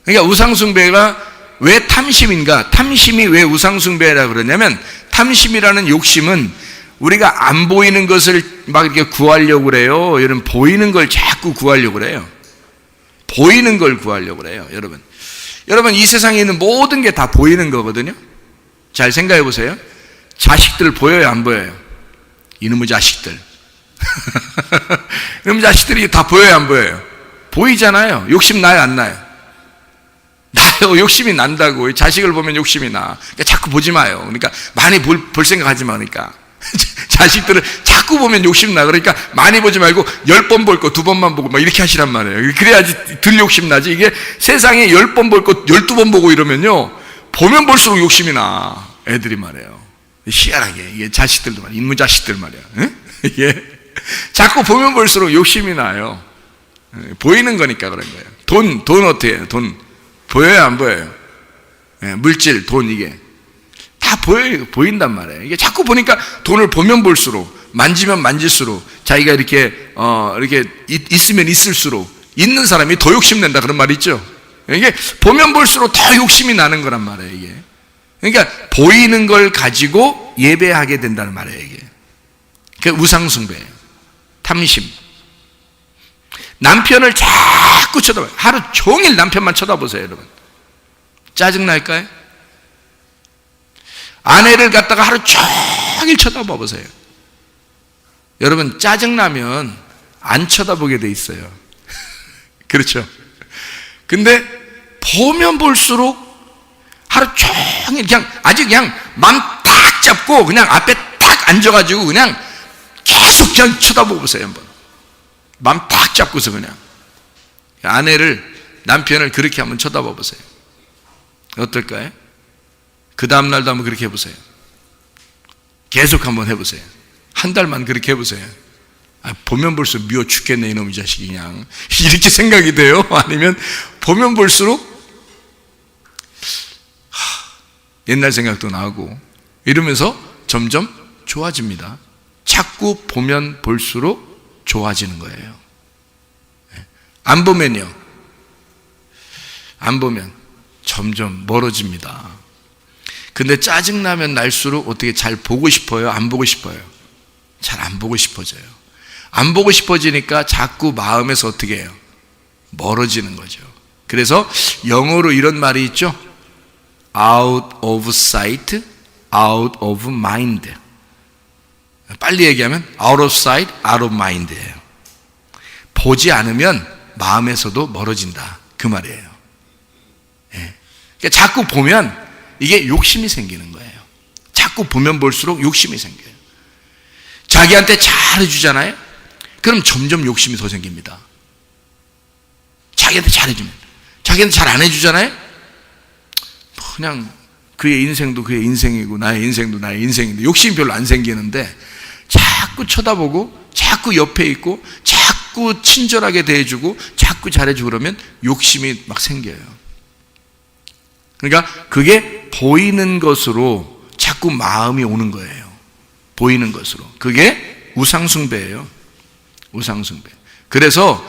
그러니까 우상숭배가 왜 탐심인가? 탐심이 왜 우상숭배라 그러냐면, 탐심이라는 욕심은 우리가 안 보이는 것을 막 이렇게 구하려고 그래요. 여러분, 보이는 걸 자꾸 구하려고 그래요. 보이는 걸 구하려고 그래요. 여러분, 이 세상에 있는 모든 게 다 보이는 거거든요. 잘 생각해 보세요. 자식들 보여요, 안 보여요? 이놈의 자식들. 이놈의 자식들이 다 보여요, 안 보여요? 보이잖아요. 욕심 나요, 안 나요? 나요. 욕심이 난다고. 자식을 보면 욕심이 나. 그러니까 자꾸 보지 마요. 그러니까 많이 볼 생각 하지 마. 그러니까 자식들을 자꾸 보면 욕심 나. 그러니까 많이 보지 말고 10번 볼 거 2번만 보고 막 이렇게 하시란 말이에요. 그래야지 덜 욕심 나지. 이게 세상에 10번 볼 거 12번 보고 이러면요, 보면 볼수록 욕심이 나. 애들이 말이에요. 희한하게. 이게 자식들도 말이에요. 인무 자식들 말이에요. 응? 이게 자꾸 보면 볼수록 욕심이 나요. 보이는 거니까 그런 거예요. 돈 어떻게 해요? 돈 보여요, 안 보여요? 물질, 돈 이게 다 보인단 말이에요. 이게 자꾸 보니까 돈을 보면 볼수록, 만지면 만질수록, 자기가 이렇게 있으면 있을수록 있는 사람이 더 욕심낸다 그런 말 있죠. 이게 보면 볼수록 더 욕심이 나는 거란 말이에요. 이게 그러니까 보이는 걸 가지고 예배하게 된다는 말이에요. 이게 그 우상숭배예요. 탐심. 남편을 자꾸 쳐다봐요. 하루 종일 남편만 쳐다보세요, 여러분. 짜증날까요? 아내를 갖다가 하루 종일 쳐다봐 보세요. 여러분, 짜증나면 안 쳐다보게 돼 있어요. 그렇죠? 근데 보면 볼수록 하루 종일 그냥 맘 딱 잡고 그냥 앞에 딱 앉아가지고 그냥 계속 그냥 쳐다보고 보세요, 한번. 맘 딱 잡고서 그냥. 남편을 그렇게 한번 쳐다봐 보세요. 어떨까요? 그 다음날도 한번 그렇게 해보세요. 계속 한번 해보세요. 한 달만 그렇게 해보세요. 보면 볼수록 미워 죽겠네, 이놈의 자식이. 그냥 이렇게 생각이 돼요? 아니면 보면 볼수록 옛날 생각도 나고 이러면서 점점 좋아집니다. 자꾸 보면 볼수록 좋아지는 거예요. 안 보면요, 안 보면 점점 멀어집니다. 근데 짜증나면 날수록 어떻게 잘 보고 싶어요? 안 보고 싶어요? 잘 안 보고 싶어져요. 안 보고 싶어지니까 자꾸 마음에서 어떻게 해요? 멀어지는 거죠. 그래서 영어로 이런 말이 있죠. Out of sight, out of mind. 빨리 얘기하면 out of sight, out of mind예요. 보지 않으면 마음에서도 멀어진다, 그 말이에요. 그러니까 자꾸 보면 이게 욕심이 생기는 거예요. 자꾸 보면 볼수록 욕심이 생겨요. 자기한테 잘해주잖아요? 그럼 점점 욕심이 더 생깁니다. 자기한테 잘해주면. 자기한테 잘 안 해주잖아요? 그냥 그의 인생도 그의 인생이고 나의 인생도 나의 인생인데 욕심이 별로 안 생기는데, 자꾸 쳐다보고 자꾸 옆에 있고 자꾸 친절하게 대해주고 자꾸 잘해주고 그러면 욕심이 막 생겨요. 그러니까 그게 보이는 것으로 자꾸 마음이 오는 거예요. 보이는 것으로. 그게 우상숭배예요. 우상숭배. 그래서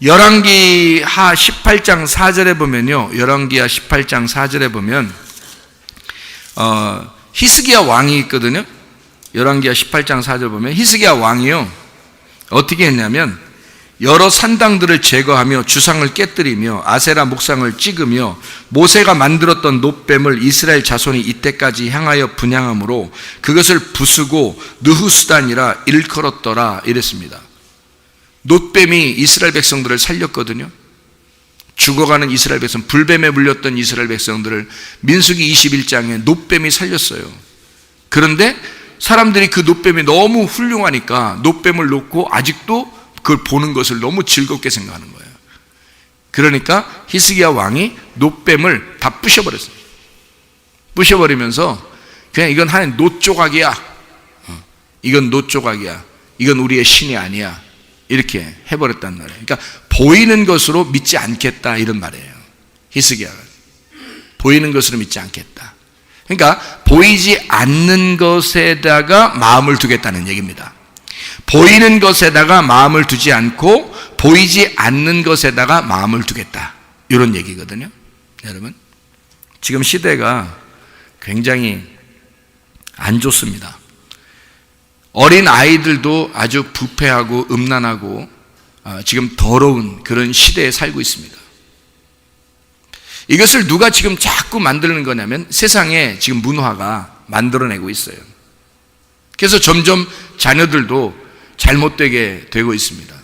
열왕기하 18장 4절에 보면요, 열왕기하 18장 4절에 보면 히스기야 왕이 있거든요. 열왕기하 18장 4절 보면 히스기야 왕이요 어떻게 했냐면 여러 산당들을 제거하며 주상을 깨뜨리며 아세라 목상을 찍으며 모세가 만들었던 놋뱀을 이스라엘 자손이 이때까지 향하여 분향함으로 그것을 부수고 느후수단이라 일컬었더라 이랬습니다. 놋뱀이 이스라엘 백성들을 살렸거든요. 죽어가는 이스라엘 백성, 불뱀에 물렸던 이스라엘 백성들을 민수기 21장에 놋뱀이 살렸어요. 그런데 사람들이 그 놋뱀이 너무 훌륭하니까 놋뱀을 놓고 아직도 그걸 보는 것을 너무 즐겁게 생각하는 거예요. 그러니까 히스기야 왕이 놋뱀을 다 부셔버렸어요. 부셔버리면서 그냥 이건 하나의 놋조각이야. 이건 놋조각이야. 이건 우리의 신이 아니야. 이렇게 해버렸단 말이에요. 그러니까 보이는 것으로 믿지 않겠다 이런 말이에요. 히스기야가 보이는 것으로 믿지 않겠다. 그러니까 보이지 않는 것에다가 마음을 두겠다는 얘기입니다. 보이는 것에다가 마음을 두지 않고 보이지 않는 것에다가 마음을 두겠다 이런 얘기거든요. 여러분, 지금 시대가 굉장히 안 좋습니다. 어린 아이들도 아주 부패하고 음란하고 지금 더러운 그런 시대에 살고 있습니다. 이것을 누가 지금 자꾸 만드는 거냐면 세상에 지금 문화가 만들어내고 있어요. 그래서 점점 자녀들도 잘못되게 되고 있습니다.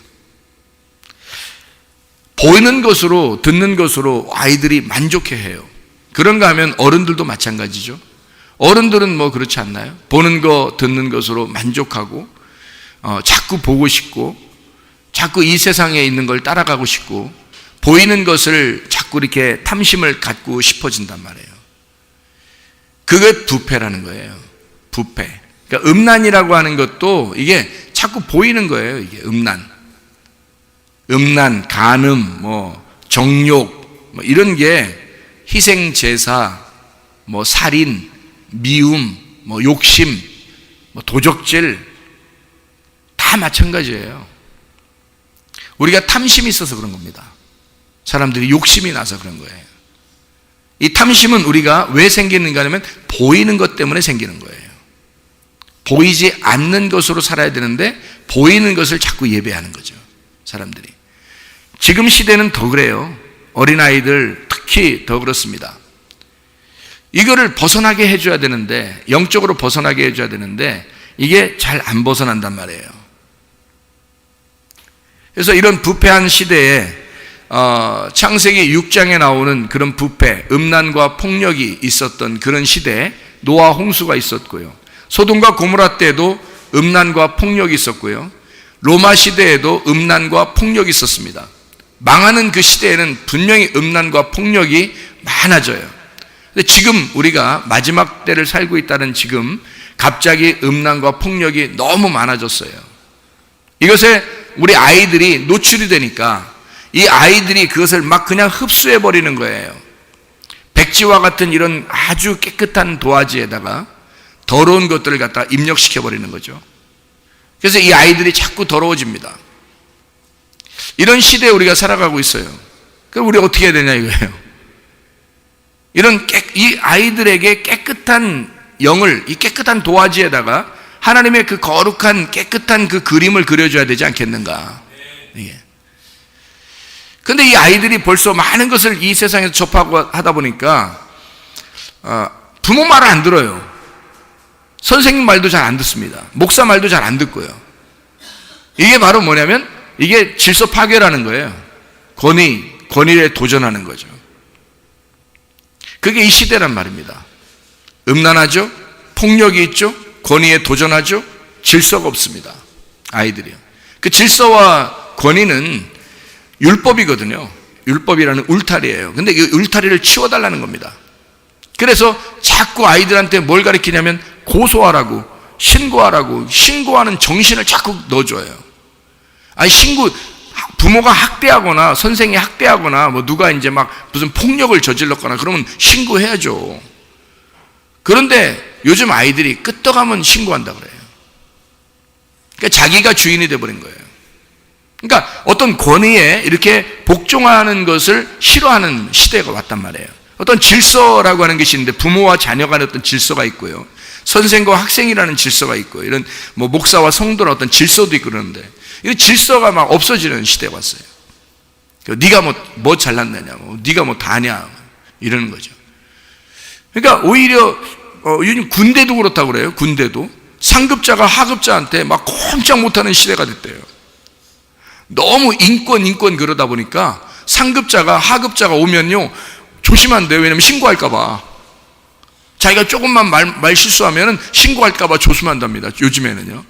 보이는 것으로 듣는 것으로 아이들이 만족해해요. 그런가 하면 어른들도 마찬가지죠. 어른들은 뭐 그렇지 않나요? 보는 거 듣는 것으로 만족하고 자꾸 보고 싶고 자꾸 이 세상에 있는 걸 따라가고 싶고 보이는 것을 자꾸 이렇게 탐심을 갖고 싶어진단 말이에요. 그게 부패라는 거예요. 부패. 그러니까 음란이라고 하는 것도 이게 자꾸 보이는 거예요. 이게 음란, 간음, 정욕, 이런 게 희생 제사, 살인, 미움, 욕심, 도적질 다 마찬가지예요. 우리가 탐심이 있어서 그런 겁니다. 사람들이 욕심이 나서 그런 거예요. 이 탐심은 우리가 왜 생기는가 하면 보이는 것 때문에 생기는 거예요. 보이지 않는 것으로 살아야 되는데 보이는 것을 자꾸 예배하는 거죠. 사람들이. 지금 시대는 더 그래요. 어린아이들 특히 더 그렇습니다. 이거를 벗어나게 해줘야 되는데, 영적으로 벗어나게 해줘야 되는데 이게 잘 안 벗어난단 말이에요. 그래서 이런 부패한 시대에 창세기 6장에 나오는 그런 부패, 음란과 폭력이 있었던 그런 시대에 노아 홍수가 있었고요. 소돔과 고모라 때에도 음란과 폭력이 있었고요. 로마 시대에도 음란과 폭력이 있었습니다. 망하는 그 시대에는 분명히 음란과 폭력이 많아져요. 근데 지금 우리가 마지막 때를 살고 있다는 지금 갑자기 음란과 폭력이 너무 많아졌어요. 이것에 우리 아이들이 노출이 되니까 이 아이들이 그것을 막 그냥 흡수해 버리는 거예요. 백지와 같은 이런 아주 깨끗한 도화지에다가 더러운 것들을 갖다 입력시켜 버리는 거죠. 그래서 이 아이들이 자꾸 더러워집니다. 이런 시대에 우리가 살아가고 있어요. 그럼 우리 어떻게 해야 되냐 이거예요. 이 아이들에게 깨끗한 영을 이 깨끗한 도화지에다가 하나님의 그 거룩한 깨끗한 그 그림을 그려줘야 되지 않겠는가. 그런데 이 아이들이 벌써 많은 것을 이 세상에서 접하고 하다 보니까 부모 말을 안 들어요. 선생님 말도 잘 안 듣습니다. 목사 말도 잘 안 듣고요. 이게 바로 뭐냐면 이게 질서 파괴라는 거예요. 권위에 도전하는 거죠. 그게 이 시대란 말입니다. 음란하죠? 폭력이 있죠? 권위에 도전하죠? 질서가 없습니다. 아이들이요. 그 질서와 권위는 율법이거든요. 율법이라는 울타리예요. 근데 이 울타리를 치워달라는 겁니다. 그래서 자꾸 아이들한테 뭘 가르치냐면 고소하라고, 신고하는 정신을 자꾸 넣어줘요. 부모가 학대하거나 선생이 학대하거나 누가 이제 막 무슨 폭력을 저질렀거나 그러면 신고해야죠. 그런데 요즘 아이들이 끄떡하면 신고한다 그래요. 그러니까 자기가 주인이 돼버린 거예요. 그러니까 어떤 권위에 이렇게 복종하는 것을 싫어하는 시대가 왔단 말이에요. 어떤 질서라고 하는 것이 있는데 부모와 자녀 간의 어떤 질서가 있고요. 선생과 학생이라는 질서가 있고, 이런 뭐 목사와 성도의 어떤 질서도 있고 그러는데, 이 질서가 막 없어지는 시대가 왔어요. 네가 뭐 잘났느냐, 네가 뭐 다냐, 이러는 거죠. 그러니까 오히려 요즘 군대도 그렇다고 그래요. 군대도 상급자가 하급자한테 막 꼼짝 못하는 시대가 됐대요. 너무 인권 그러다 보니까 상급자가 하급자가 오면요 조심한대요. 왜냐면 신고할까봐. 자기가 조금만 말 실수하면 신고할까봐 조심한답니다. 요즘에는요.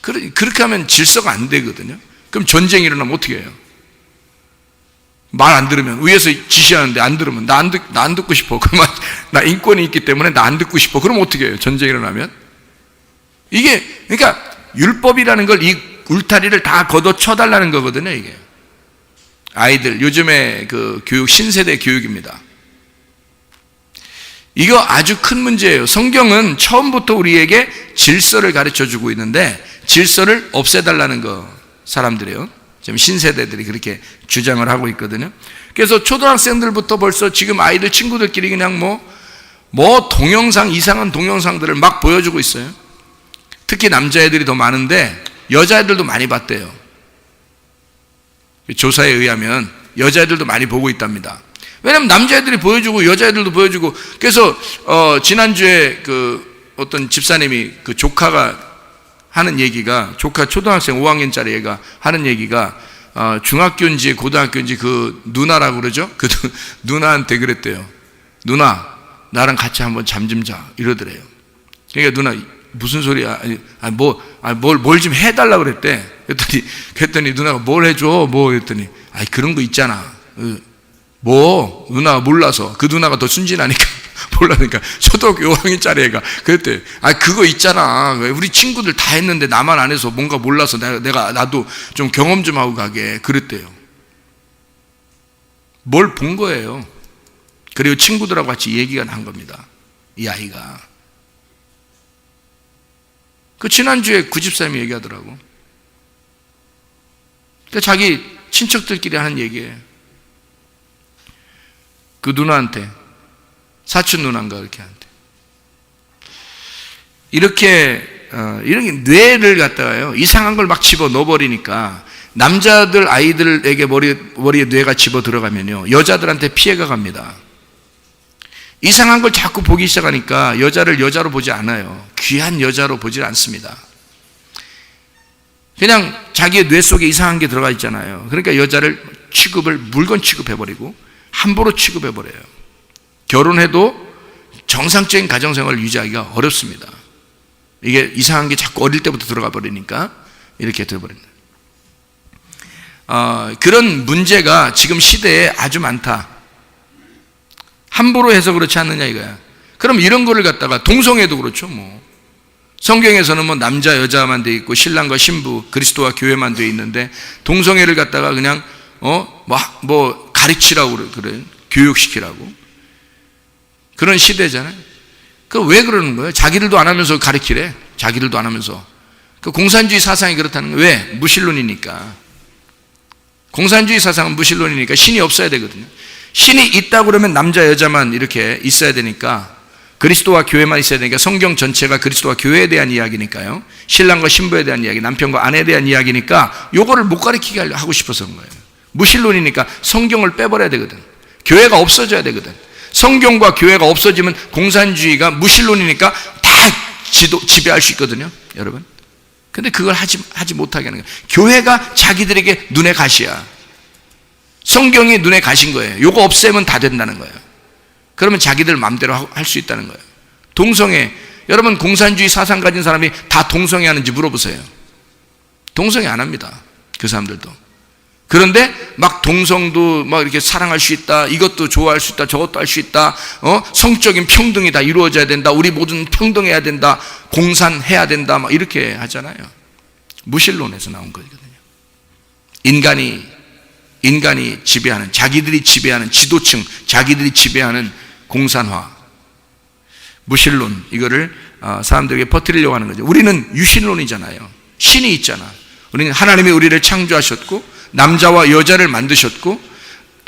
그렇게 하면 질서가 안 되거든요. 그럼 전쟁이 일어나면 어떻게 해요? 말 안 들으면, 위에서 지시하는데 안 들으면, 나 안 듣고 싶어. 그러면 나 인권이 있기 때문에 나 안 듣고 싶어. 그럼 어떻게 해요? 전쟁이 일어나면? 그러니까 율법이라는 걸, 이 울타리를 다 걷어쳐달라는 거거든요, 이게. 아이들, 요즘에 그 교육, 신세대 교육입니다. 이거 아주 큰 문제예요. 성경은 처음부터 우리에게 질서를 가르쳐 주고 있는데, 질서를 없애달라는 거, 사람들이요. 지금 신세대들이 그렇게 주장을 하고 있거든요. 그래서 초등학생들부터 벌써 지금 아이들 친구들끼리 그냥 뭐 동영상, 이상한 동영상들을 막 보여주고 있어요. 특히 남자애들이 더 많은데 여자애들도 많이 봤대요. 조사에 의하면 여자애들도 많이 보고 있답니다. 왜냐하면 남자애들이 보여주고 여자애들도 보여주고. 그래서 지난주에 그 어떤 집사님이 그 조카가 하는 얘기가, 조카 초등학생 5학년짜리 애가 하는 얘기가 중학교인지 고등학교인지 그 누나라고 그러죠? 그 누나한테 그랬대요. 누나, 나랑 같이 한번 잠 좀 자, 이러더래요. 그러니까 누나 무슨 소리야? 뭘 좀 해달라고 그랬대. 그랬더니 누나가 뭘 해줘? 그랬더니 그런 거 있잖아. 누나가 몰라서. 그 누나가 더 순진하니까 몰라니까. 초등학교 5학년짜리 애가 그랬대. 그거 있잖아. 우리 친구들 다 했는데 나만 안 해서 뭔가 몰라서 나도 좀 경험 좀 하고 가게. 그랬대요. 뭘 본 거예요. 그리고 친구들하고 같이 얘기가 난 겁니다. 이 아이가. 그 지난주에 그 집사님이 얘기하더라고. 그러니까 자기 친척들끼리 하는 얘기예요. 그 누나한테, 사촌 누나인가 이렇게 하는데, 이렇게 뇌를 갖다가요 이상한 걸 막 집어 넣어버리니까, 남자들 아이들에게 머리에 뇌가 집어 들어가면요 여자들한테 피해가 갑니다. 이상한 걸 자꾸 보기 시작하니까 여자를 여자로 보지 않아요. 귀한 여자로 보질 않습니다. 그냥 자기의 뇌 속에 이상한 게 들어가 있잖아요. 그러니까 여자를 물건 취급해버리고 함부로 취급해버려요. 결혼해도 정상적인 가정생활을 유지하기가 어렵습니다. 이게 이상한 게 자꾸 어릴 때부터 들어가 버리니까 이렇게 되어버립니다. 그런 문제가 지금 시대에 아주 많다. 함부로 해서 그렇지 않느냐 이거야. 그럼 이런 거를 갖다가 동성애도 그렇죠. 성경에서는 남자 여자만 돼 있고 신랑과 신부, 그리스도와 교회만 돼 있는데, 동성애를 갖다가 그냥 가르치라고 그래, 교육시키라고. 그런 시대잖아요. 왜 그러는 거예요? 자기들도 안 하면서 가르치래. 자기들도 안 하면서. 그 공산주의 사상이 그렇다는 거예요. 왜? 무신론이니까. 공산주의 사상은 무신론이니까 신이 없어야 되거든요. 신이 있다고 그러면 남자 여자만 이렇게 있어야 되니까, 그리스도와 교회만 있어야 되니까, 성경 전체가 그리스도와 교회에 대한 이야기니까요. 신랑과 신부에 대한 이야기, 남편과 아내에 대한 이야기니까 요거를 못 가르치게 하고 싶어서 그런 거예요. 무신론이니까 성경을 빼버려야 되거든. 교회가 없어져야 되거든. 성경과 교회가 없어지면 공산주의가, 무신론이니까 다 지배할 수 있거든요, 여러분. 근데 그걸 하지 못하게 하는 거예요. 교회가 자기들에게 눈에 가시야. 성경이 눈에 가신 거예요. 요거 없애면 다 된다는 거예요. 그러면 자기들 마음대로 할 수 있다는 거예요. 동성애, 여러분 공산주의 사상 가진 사람이 다 동성애 하는지 물어보세요. 동성애 안 합니다, 그 사람들도. 그런데 막 동성도 막 이렇게 사랑할 수 있다, 이것도 좋아할 수 있다, 저것도 할 수 있다, 성적인 평등이 다 이루어져야 된다, 우리 모두는 평등해야 된다, 공산해야 된다, 막 이렇게 하잖아요. 무신론에서 나온 거거든요. 인간이 지배하는, 자기들이 지배하는 지도층, 자기들이 지배하는 공산화, 무신론, 이거를 사람들에게 퍼뜨리려고 하는 거죠. 우리는 유신론이잖아요. 신이 있잖아. 우리는 하나님이 우리를 창조하셨고 남자와 여자를 만드셨고,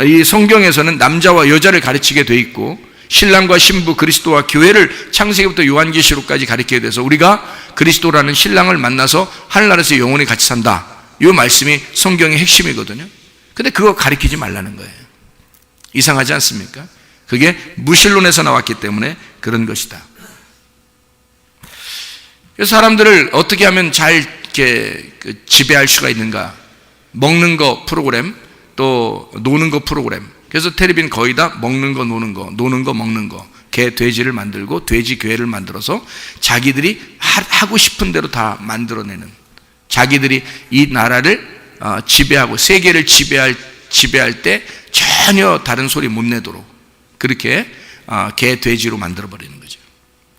이 성경에서는 남자와 여자를 가르치게 돼 있고, 신랑과 신부 그리스도와 교회를 창세기부터 요한계시록까지 가르치게 돼서 우리가 그리스도라는 신랑을 만나서 하늘나라에서 영원히 같이 산다, 이 말씀이 성경의 핵심이거든요. 근데 그거 가르치지 말라는 거예요. 이상하지 않습니까? 그게 무신론에서 나왔기 때문에 그런 것이다. 그래서 사람들을 어떻게 하면 잘 이렇게 지배할 수가 있는가? 먹는 거 프로그램, 또 노는 거 프로그램. 그래서 텔레비는 거의 다 먹는 거, 노는 거, 노는 거, 먹는 거. 개, 돼지를 만들고 돼지 교회를 만들어서 자기들이 하고 싶은 대로 다 만들어내는, 자기들이 이 나라를 지배하고 세계를 지배할 때 전혀 다른 소리 못 내도록 그렇게 개, 돼지로 만들어버리는 거죠.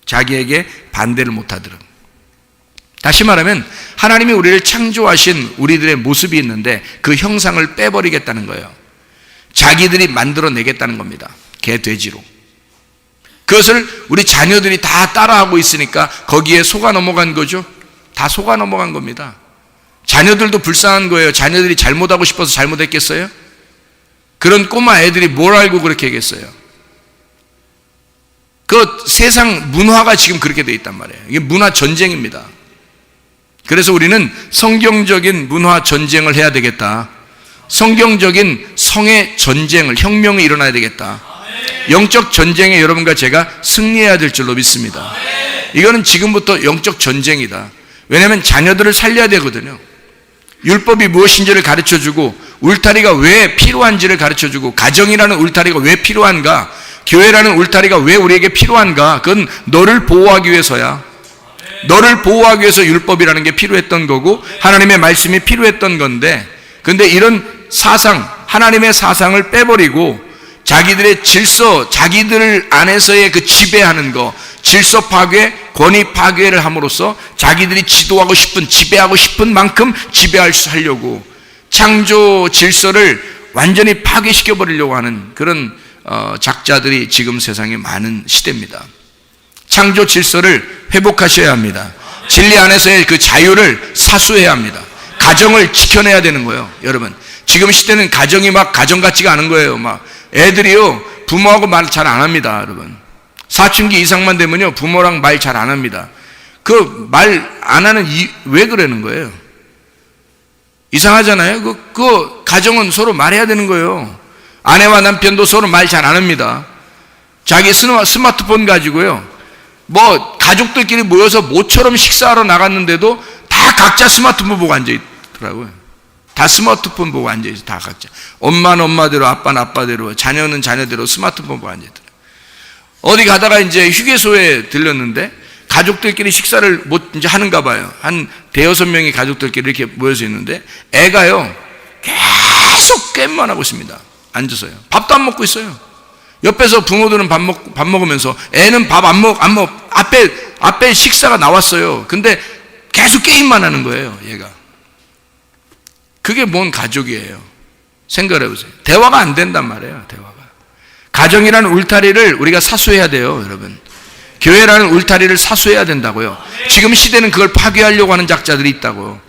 자기에게 반대를 못하도록. 다시 말하면 하나님이 우리를 창조하신 우리들의 모습이 있는데 그 형상을 빼버리겠다는 거예요. 자기들이 만들어내겠다는 겁니다. 개, 돼지로. 그것을 우리 자녀들이 다 따라하고 있으니까 거기에 속아 넘어간 거죠. 다 속아 넘어간 겁니다. 자녀들도 불쌍한 거예요. 자녀들이 잘못하고 싶어서 잘못했겠어요? 그런 꼬마 애들이 뭘 알고 그렇게 하겠어요? 그 세상 문화가 지금 그렇게 돼 있단 말이에요. 이게 문화 전쟁입니다. 그래서 우리는 성경적인 문화 전쟁을 해야 되겠다. 성경적인 성의 전쟁을, 혁명이 일어나야 되겠다. 영적 전쟁에 여러분과 제가 승리해야 될 줄로 믿습니다. 이거는 지금부터 영적 전쟁이다. 왜냐하면 자녀들을 살려야 되거든요. 율법이 무엇인지를 가르쳐주고, 울타리가 왜 필요한지를 가르쳐주고, 가정이라는 울타리가 왜 필요한가, 교회라는 울타리가 왜 우리에게 필요한가, 그건 너를 보호하기 위해서야. 너를 보호하기 위해서 율법이라는 게 필요했던 거고 하나님의 말씀이 필요했던 건데, 근데 이런 사상, 하나님의 사상을 빼버리고 자기들의 질서, 자기들 안에서의 그 지배하는 거, 질서 파괴, 권위 파괴를 함으로써 자기들이 지도하고 싶은, 지배하고 싶은 만큼 지배하려고 창조 질서를 완전히 파괴시켜 버리려고 하는 그런 작자들이 지금 세상에 많은 시대입니다. 창조 질서를 회복하셔야 합니다. 진리 안에서의 그 자유를 사수해야 합니다. 가정을 지켜내야 되는 거예요. 여러분, 지금 시대는 가정이 막 가정 같지가 않은 거예요. 막 애들이요 부모하고 말 잘 안 합니다. 여러분, 사춘기 이상만 되면요 부모랑 말 잘 안 합니다. 그 말 안 하는 왜 그러는 거예요? 이상하잖아요. 그 가정은 서로 말해야 되는 거예요. 아내와 남편도 서로 말 잘 안 합니다. 자기 스마트폰 가지고요, 뭐 가족들끼리 모여서 모처럼 식사하러 나갔는데도 다 각자 스마트폰 보고 앉아 있더라고요. 다 스마트폰 보고 앉아 있어. 다 각자. 엄마는 엄마대로, 아빠는 아빠대로, 자녀는 자녀대로 스마트폰 보고 앉아 있더라고요. 어디 가다가 이제 휴게소에 들렸는데 가족들끼리 식사를 이제 하는가 봐요. 한 대여섯 명이 가족들끼리 이렇게 모여서 있는데 애가요 계속 게임만 하고 있습니다. 앉아서요. 밥도 안 먹고 있어요. 옆에서 부모들은 밥 먹으면서 애는 밥 안 먹, 앞에 식사가 나왔어요. 근데 계속 게임만 하는 거예요, 얘가. 그게 뭔 가족이에요? 생각해 보세요. 대화가 안 된단 말이에요, 대화가. 가정이라는 울타리를 우리가 사수해야 돼요, 여러분. 교회라는 울타리를 사수해야 된다고요. 지금 시대는 그걸 파괴하려고 하는 작자들이 있다고요.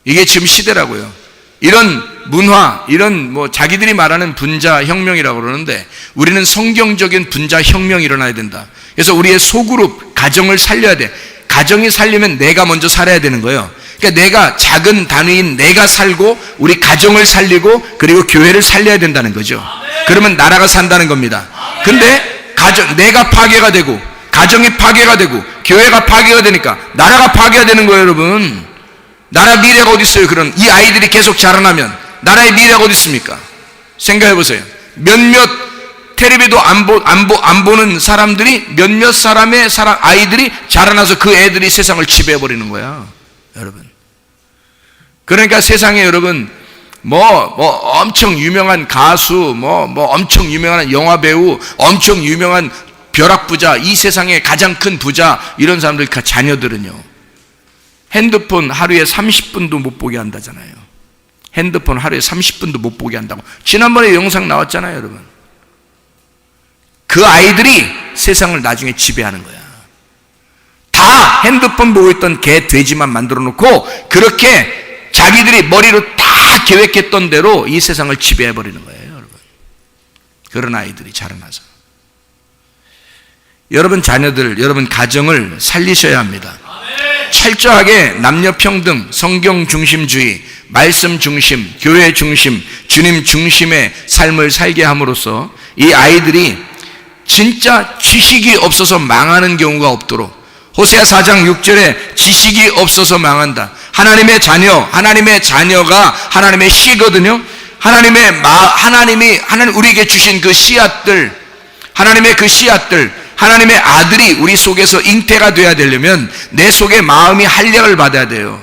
이게 지금 시대라고요. 이런 문화, 이런 뭐 자기들이 말하는 분자 혁명이라고 그러는데 우리는 성경적인 분자 혁명이 일어나야 된다. 그래서 우리의 소그룹, 가정을 살려야 돼. 가정이 살려면 내가 먼저 살아야 되는 거예요. 그러니까 내가, 작은 단위인 내가 살고 우리 가정을 살리고 그리고 교회를 살려야 된다는 거죠. 그러면 나라가 산다는 겁니다. 근데 내가 파괴가 되고 가정이 파괴가 되고 교회가 파괴가 되니까 나라가 파괴가 되는 거예요, 여러분. 나라 미래가 어디 있어요? 그런 이 아이들이 계속 자라나면 나라의 미래가 어디 있습니까? 생각해 보세요. 몇몇 텔레비도 안 보는 사람들이, 몇몇 사람의 아이들이 자라나서 그 애들이 세상을 지배해 버리는 거야, 여러분. 그러니까 세상에 여러분 엄청 유명한 가수, 엄청 유명한 영화 배우, 엄청 유명한 벼락부자, 이 세상의 가장 큰 부자, 이런 사람들 자녀들은요 핸드폰 하루에 30분도 못 보게 한다잖아요. 핸드폰 하루에 30분도 못 보게 한다고 지난번에 영상 나왔잖아요, 여러분. 그 아이들이 세상을 나중에 지배하는 거야. 다 핸드폰 보고 있던 개, 돼지만 만들어 놓고 그렇게 자기들이 머리로 다 계획했던 대로 이 세상을 지배해버리는 거예요, 여러분. 그런 아이들이 자라나서. 여러분 자녀들, 여러분 가정을 살리셔야 합니다. 철저하게 남녀평등, 성경 중심주의, 말씀 중심, 교회 중심, 주님 중심의 삶을 살게 함으로써 이 아이들이 진짜 지식이 없어서 망하는 경우가 없도록, 호세아 4장 6절에 지식이 없어서 망한다. 하나님의 자녀가 하나님의 씨거든요. 하나님이 우리에게 주신 그 씨앗들, 하나님의 그 씨앗들, 하나님의 아들이 우리 속에서 잉태가 되어야 되려면 내 속에 마음이 할례를 받아야 돼요.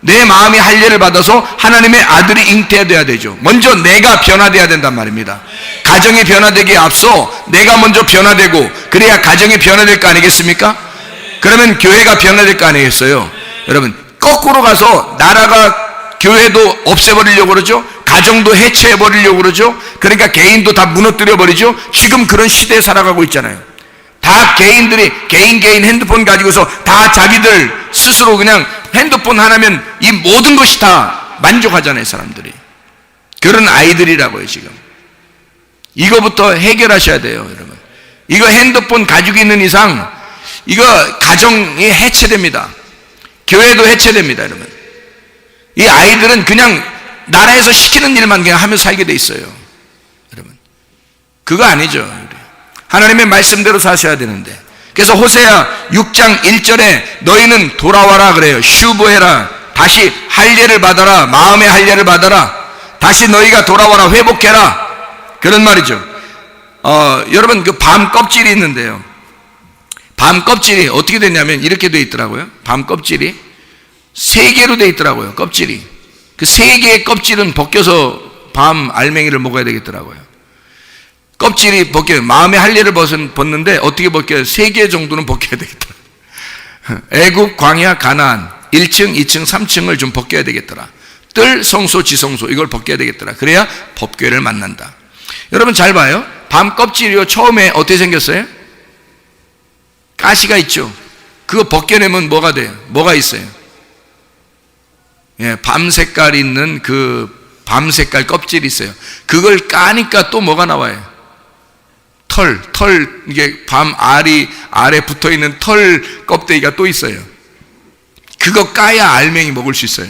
내 마음이 할례를 받아서 하나님의 아들이 잉태돼야 되죠. 먼저 내가 변화돼야 된단 말입니다. 가정이 변화되기에 앞서 내가 먼저 변화되고, 그래야 가정이 변화될 거 아니겠습니까? 그러면 교회가 변화될 거 아니겠어요? 여러분, 거꾸로 가서 나라가, 교회도 없애버리려고 그러죠. 가정도 해체해버리려고 그러죠. 그러니까 개인도 다 무너뜨려버리죠. 지금 그런 시대에 살아가고 있잖아요. 다 개인들이 개인 핸드폰 가지고서 다 자기들 스스로 그냥 핸드폰 하나면 이 모든 것이 다 만족하잖아요, 사람들이. 그런 아이들이라고요, 지금. 이거부터 해결하셔야 돼요, 여러분. 이거 핸드폰 가지고 있는 이상 이거 가정이 해체됩니다. 교회도 해체됩니다, 여러분. 이 아이들은 그냥 나라에서 시키는 일만 그냥 하며 살게 돼 있어요, 여러분. 그거 아니죠. 하나님의 말씀대로 사셔야 되는데. 그래서 호세아 6장 1절에 너희는 돌아와라 그래요. 슈브해라. 다시 할례를 받아라. 마음의 할례를 받아라. 다시 너희가 돌아와라. 회복해라. 그런 말이죠. 여러분, 그 밤 껍질이 있는데요. 밤 껍질이 어떻게 됐냐면 이렇게 돼 있더라고요. 밤 껍질이 3개로 돼 있더라고요, 껍질이. 그 3개의 껍질은 벗겨서 밤 알맹이를 먹어야 되겠더라고요. 껍질이 벗겨요. 마음의 할례를 벗는데 어떻게 벗겨요? 3개 정도는 벗겨야 되겠더라. 애굽, 광야, 가나안 1층, 2층, 3층을 좀 벗겨야 되겠더라. 뜰, 성소, 지성소 이걸 벗겨야 되겠더라. 그래야 법궤를 만난다. 여러분 잘 봐요. 밤 껍질이요, 처음에 어떻게 생겼어요? 가시가 있죠. 그거 벗겨내면 뭐가 돼요? 뭐가 있어요? 예, 밤 색깔 있는 그 밤 색깔 껍질이 있어요. 그걸 까니까 또 뭐가 나와요? 이게 밤 알이 아래 붙어 있는 털 껍데기가 또 있어요. 그거 까야 알맹이 먹을 수 있어요.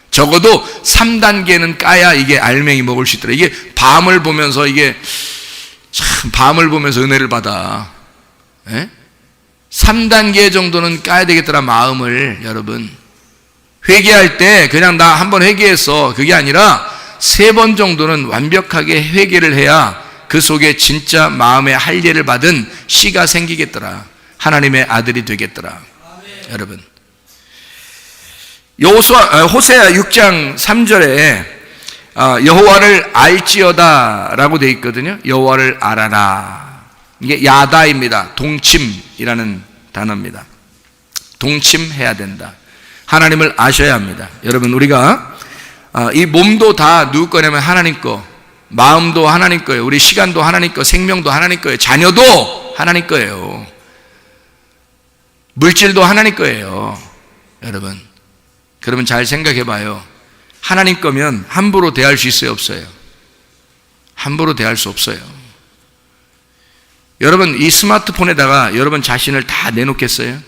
적어도 3단계는 까야 이게 알맹이 먹을 수 있더라. 이게 밤을 보면서 밤을 보면서 은혜를 받아. 예? 3단계 정도는 까야 되겠더라, 마음을. 여러분, 회개할 때 그냥 나 한번 회개했어, 그게 아니라 3번 정도는 완벽하게 회개를 해야 그 속에 진짜 마음의 할례를 받은 씨가 생기겠더라. 하나님의 아들이 되겠더라. 아멘. 여러분, 호세아 6장 3절에 여호와를 알지어다 라고 되어 있거든요. 여호와를 알아라. 이게 야다입니다. 동침이라는 단어입니다. 동침해야 된다. 하나님을 아셔야 합니다. 여러분, 우리가 이 몸도 다 누구 거냐면 하나님 거, 마음도 하나님 거예요. 우리 시간도 하나님 거, 생명도 하나님 거예요. 자녀도 하나님 거예요. 물질도 하나님 거예요. 여러분, 그러면 잘 생각해 봐요. 하나님 거면 함부로 대할 수 있어요, 없어요? 함부로 대할 수 없어요. 여러분, 이 스마트폰에다가 여러분 자신을 다 내놓겠어요?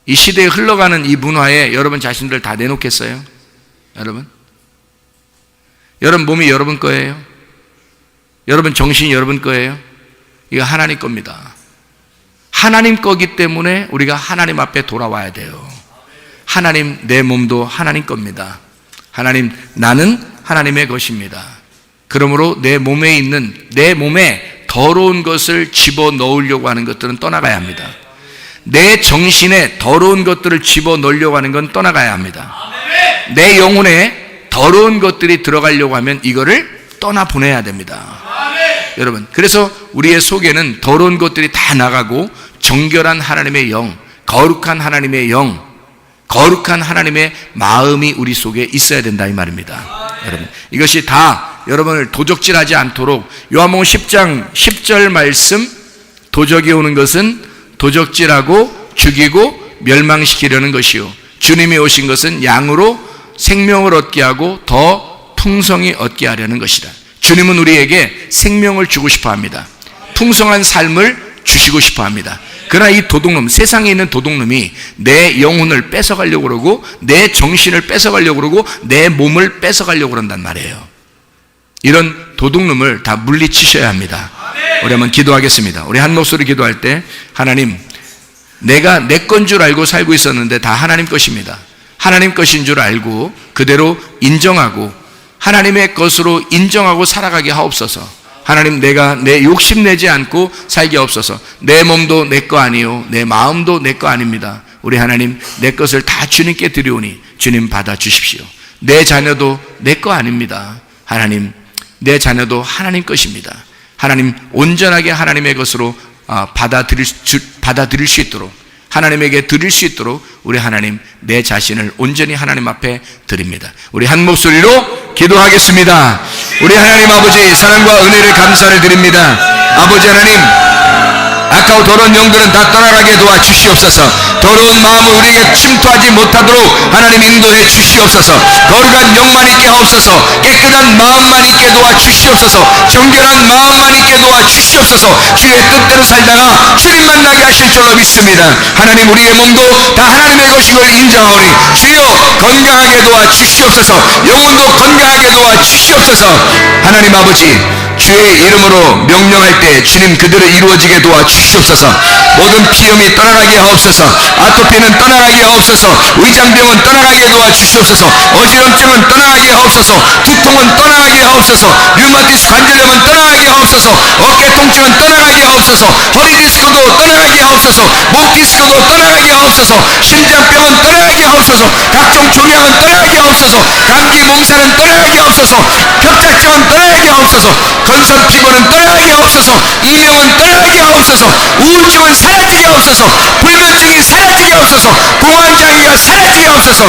이 시대에 흘러가는 이 문화에 여러분 자신들 다 내놓겠어요? 여러분? 여러분 몸이 여러분 거예요? 여러분 정신이 여러분 거예요? 이거 하나님 겁니다. 하나님 거기 때문에 우리가 하나님 앞에 돌아와야 돼요. 하나님, 내 몸도 하나님 겁니다. 하나님, 나는 하나님의 것입니다. 그러므로 내 몸에 더러운 것을 집어넣으려고 하는 것들은 떠나가야 합니다. 내 정신에 더러운 것들을 집어넣으려고 하는 건 떠나가야 합니다. 내 영혼에 더러운 것들이 들어가려고 하면 이거를 떠나보내야 됩니다. 여러분, 그래서 우리의 속에는 더러운 것들이 다 나가고 정결한 하나님의 영, 거룩한 하나님의 영, 거룩한 하나님의 마음이 우리 속에 있어야 된다, 이 말입니다. 여러분, 이것이 다 여러분을 도적질하지 않도록 요한복음 10장 10절 말씀, 도적이 오는 것은 도적질하고 죽이고 멸망시키려는 것이요, 주님이 오신 것은 양으로 생명을 얻게 하고 더 풍성히 얻게 하려는 것이다. 주님은 우리에게 생명을 주고 싶어 합니다. 풍성한 삶을 주시고 싶어 합니다. 그러나 이 도둑놈, 세상에 있는 도둑놈이 내 영혼을 뺏어가려고 그러고 내 정신을 뺏어가려고 그러고 내 몸을 뺏어가려고 그런단 말이에요. 이런 도둑놈을 다 물리치셔야 합니다. 우리 한번 기도하겠습니다. 우리 한 목소리 기도할 때, 하나님, 내가 내 건 줄 알고 살고 있었는데 다 하나님 것입니다. 하나님 것인 줄 알고 그대로 인정하고 하나님의 것으로 인정하고 살아가게 하옵소서. 하나님, 내가 내 욕심내지 않고 살게 하옵소서. 내 몸도 내 거 아니요 내 마음도 내 거 아닙니다. 우리 하나님, 내 것을 다 주님께 드리오니 주님 받아주십시오. 내 자녀도 내 거 아닙니다. 하나님, 내 자녀도 하나님 것입니다. 하나님, 온전하게 하나님의 것으로 받아들일 수 있도록, 하나님에게 드릴 수 있도록 우리 하나님, 내 자신을 온전히 하나님 앞에 드립니다. 우리 한 목소리로 기도하겠습니다. 우리 하나님 아버지, 사랑과 은혜를 감사를 드립니다. 아버지 하나님, 아까워 더러운 영들은 다 떠나가게 도와주시옵소서. 더러운 마음을 우리에게 침투하지 못하도록 하나님 인도해 주시옵소서. 거룩한 영만 있게 하옵소서. 깨끗한 마음만 있게 도와주시옵소서. 정결한 마음만 있게 도와주시옵소서. 주의 뜻대로 살다가 주님 만나게 하실 줄로 믿습니다. 하나님, 우리의 몸도 다 하나님의 것인 걸 인정하오니 주여 건강하게 도와주시옵소서. 영혼도 건강하게 도와주시옵소서. 하나님 아버지, 주의 이름으로 명령할 때 주님 그대로 이루어지게 도와주시옵소서. 모든 피염이 떠나가게 하옵소서. 아토피는 떠나가게 하옵소서. 위장병은 떠나가게 도와주시옵소서. 어지럼증은 떠나가게 하옵소서. 두통은 떠나가게 하옵소서. 류마티스 관절염은 떠나가게 하옵소서. 어깨 통증은 떠나가게 하옵소서. 허리 디스크도 떠나가게 하옵소서. 목 디스크도 떠나가게 하옵소서. 심장병은 떠나가게 하옵소서. 각종 종양은 떠나가게 하옵소서. 감기 몸살은 떠나가게 하옵소서. 협착증은 떠나가게 하옵소서. 건선 피곤은 떠나가게 하옵소서. 이명은 떠나가게 하옵소서. 우울증은 사라지게 하옵소서. 불면증이 사라지게 하옵소서. 공황장애가 사라지게 하옵소서.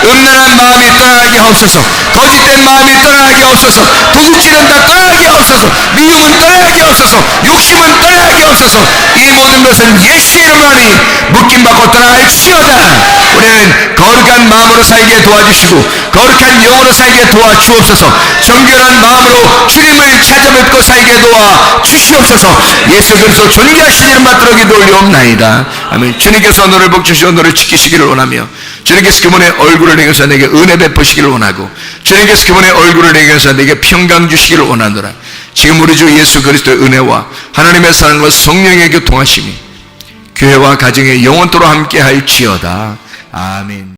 음란한 마음이 떠나가게 하옵소서. 거짓된 마음이 떠나가게 하옵소서. 도둑질은 다 떠나가게 하옵소서. 미움은 떠나가게 하옵소서. 욕심은 떠나가게 하옵소서. 이 모든 것은 예수의 이름으로 하니 묶임받고 떠나갈지어다. 우리는 거룩한 마음으로 살게 도와주시고 거룩한 영으로 살게 도와주옵소서. 정결한 마음으로 주님을 찾아뵙고 살게 도와주시옵소서. 예수 그리스도 존귀하신 이름 받들어 기도 올리옵나이다. 아멘. 주님께서 너를 복주시고 너를 지키시기를 원하며 주님께서 그분의 얼굴을 내게서 내게 은혜 베푸시기를 원하고 주님께서 그분의 얼굴을 내게서 내게 평강 주시기를 원하노라. 지금 우리 주 예수 그리스도의 은혜와 하나님의 사랑과 성령의 교통하심이 교회와 가정에 영원토록 함께 할지어다. 아멘.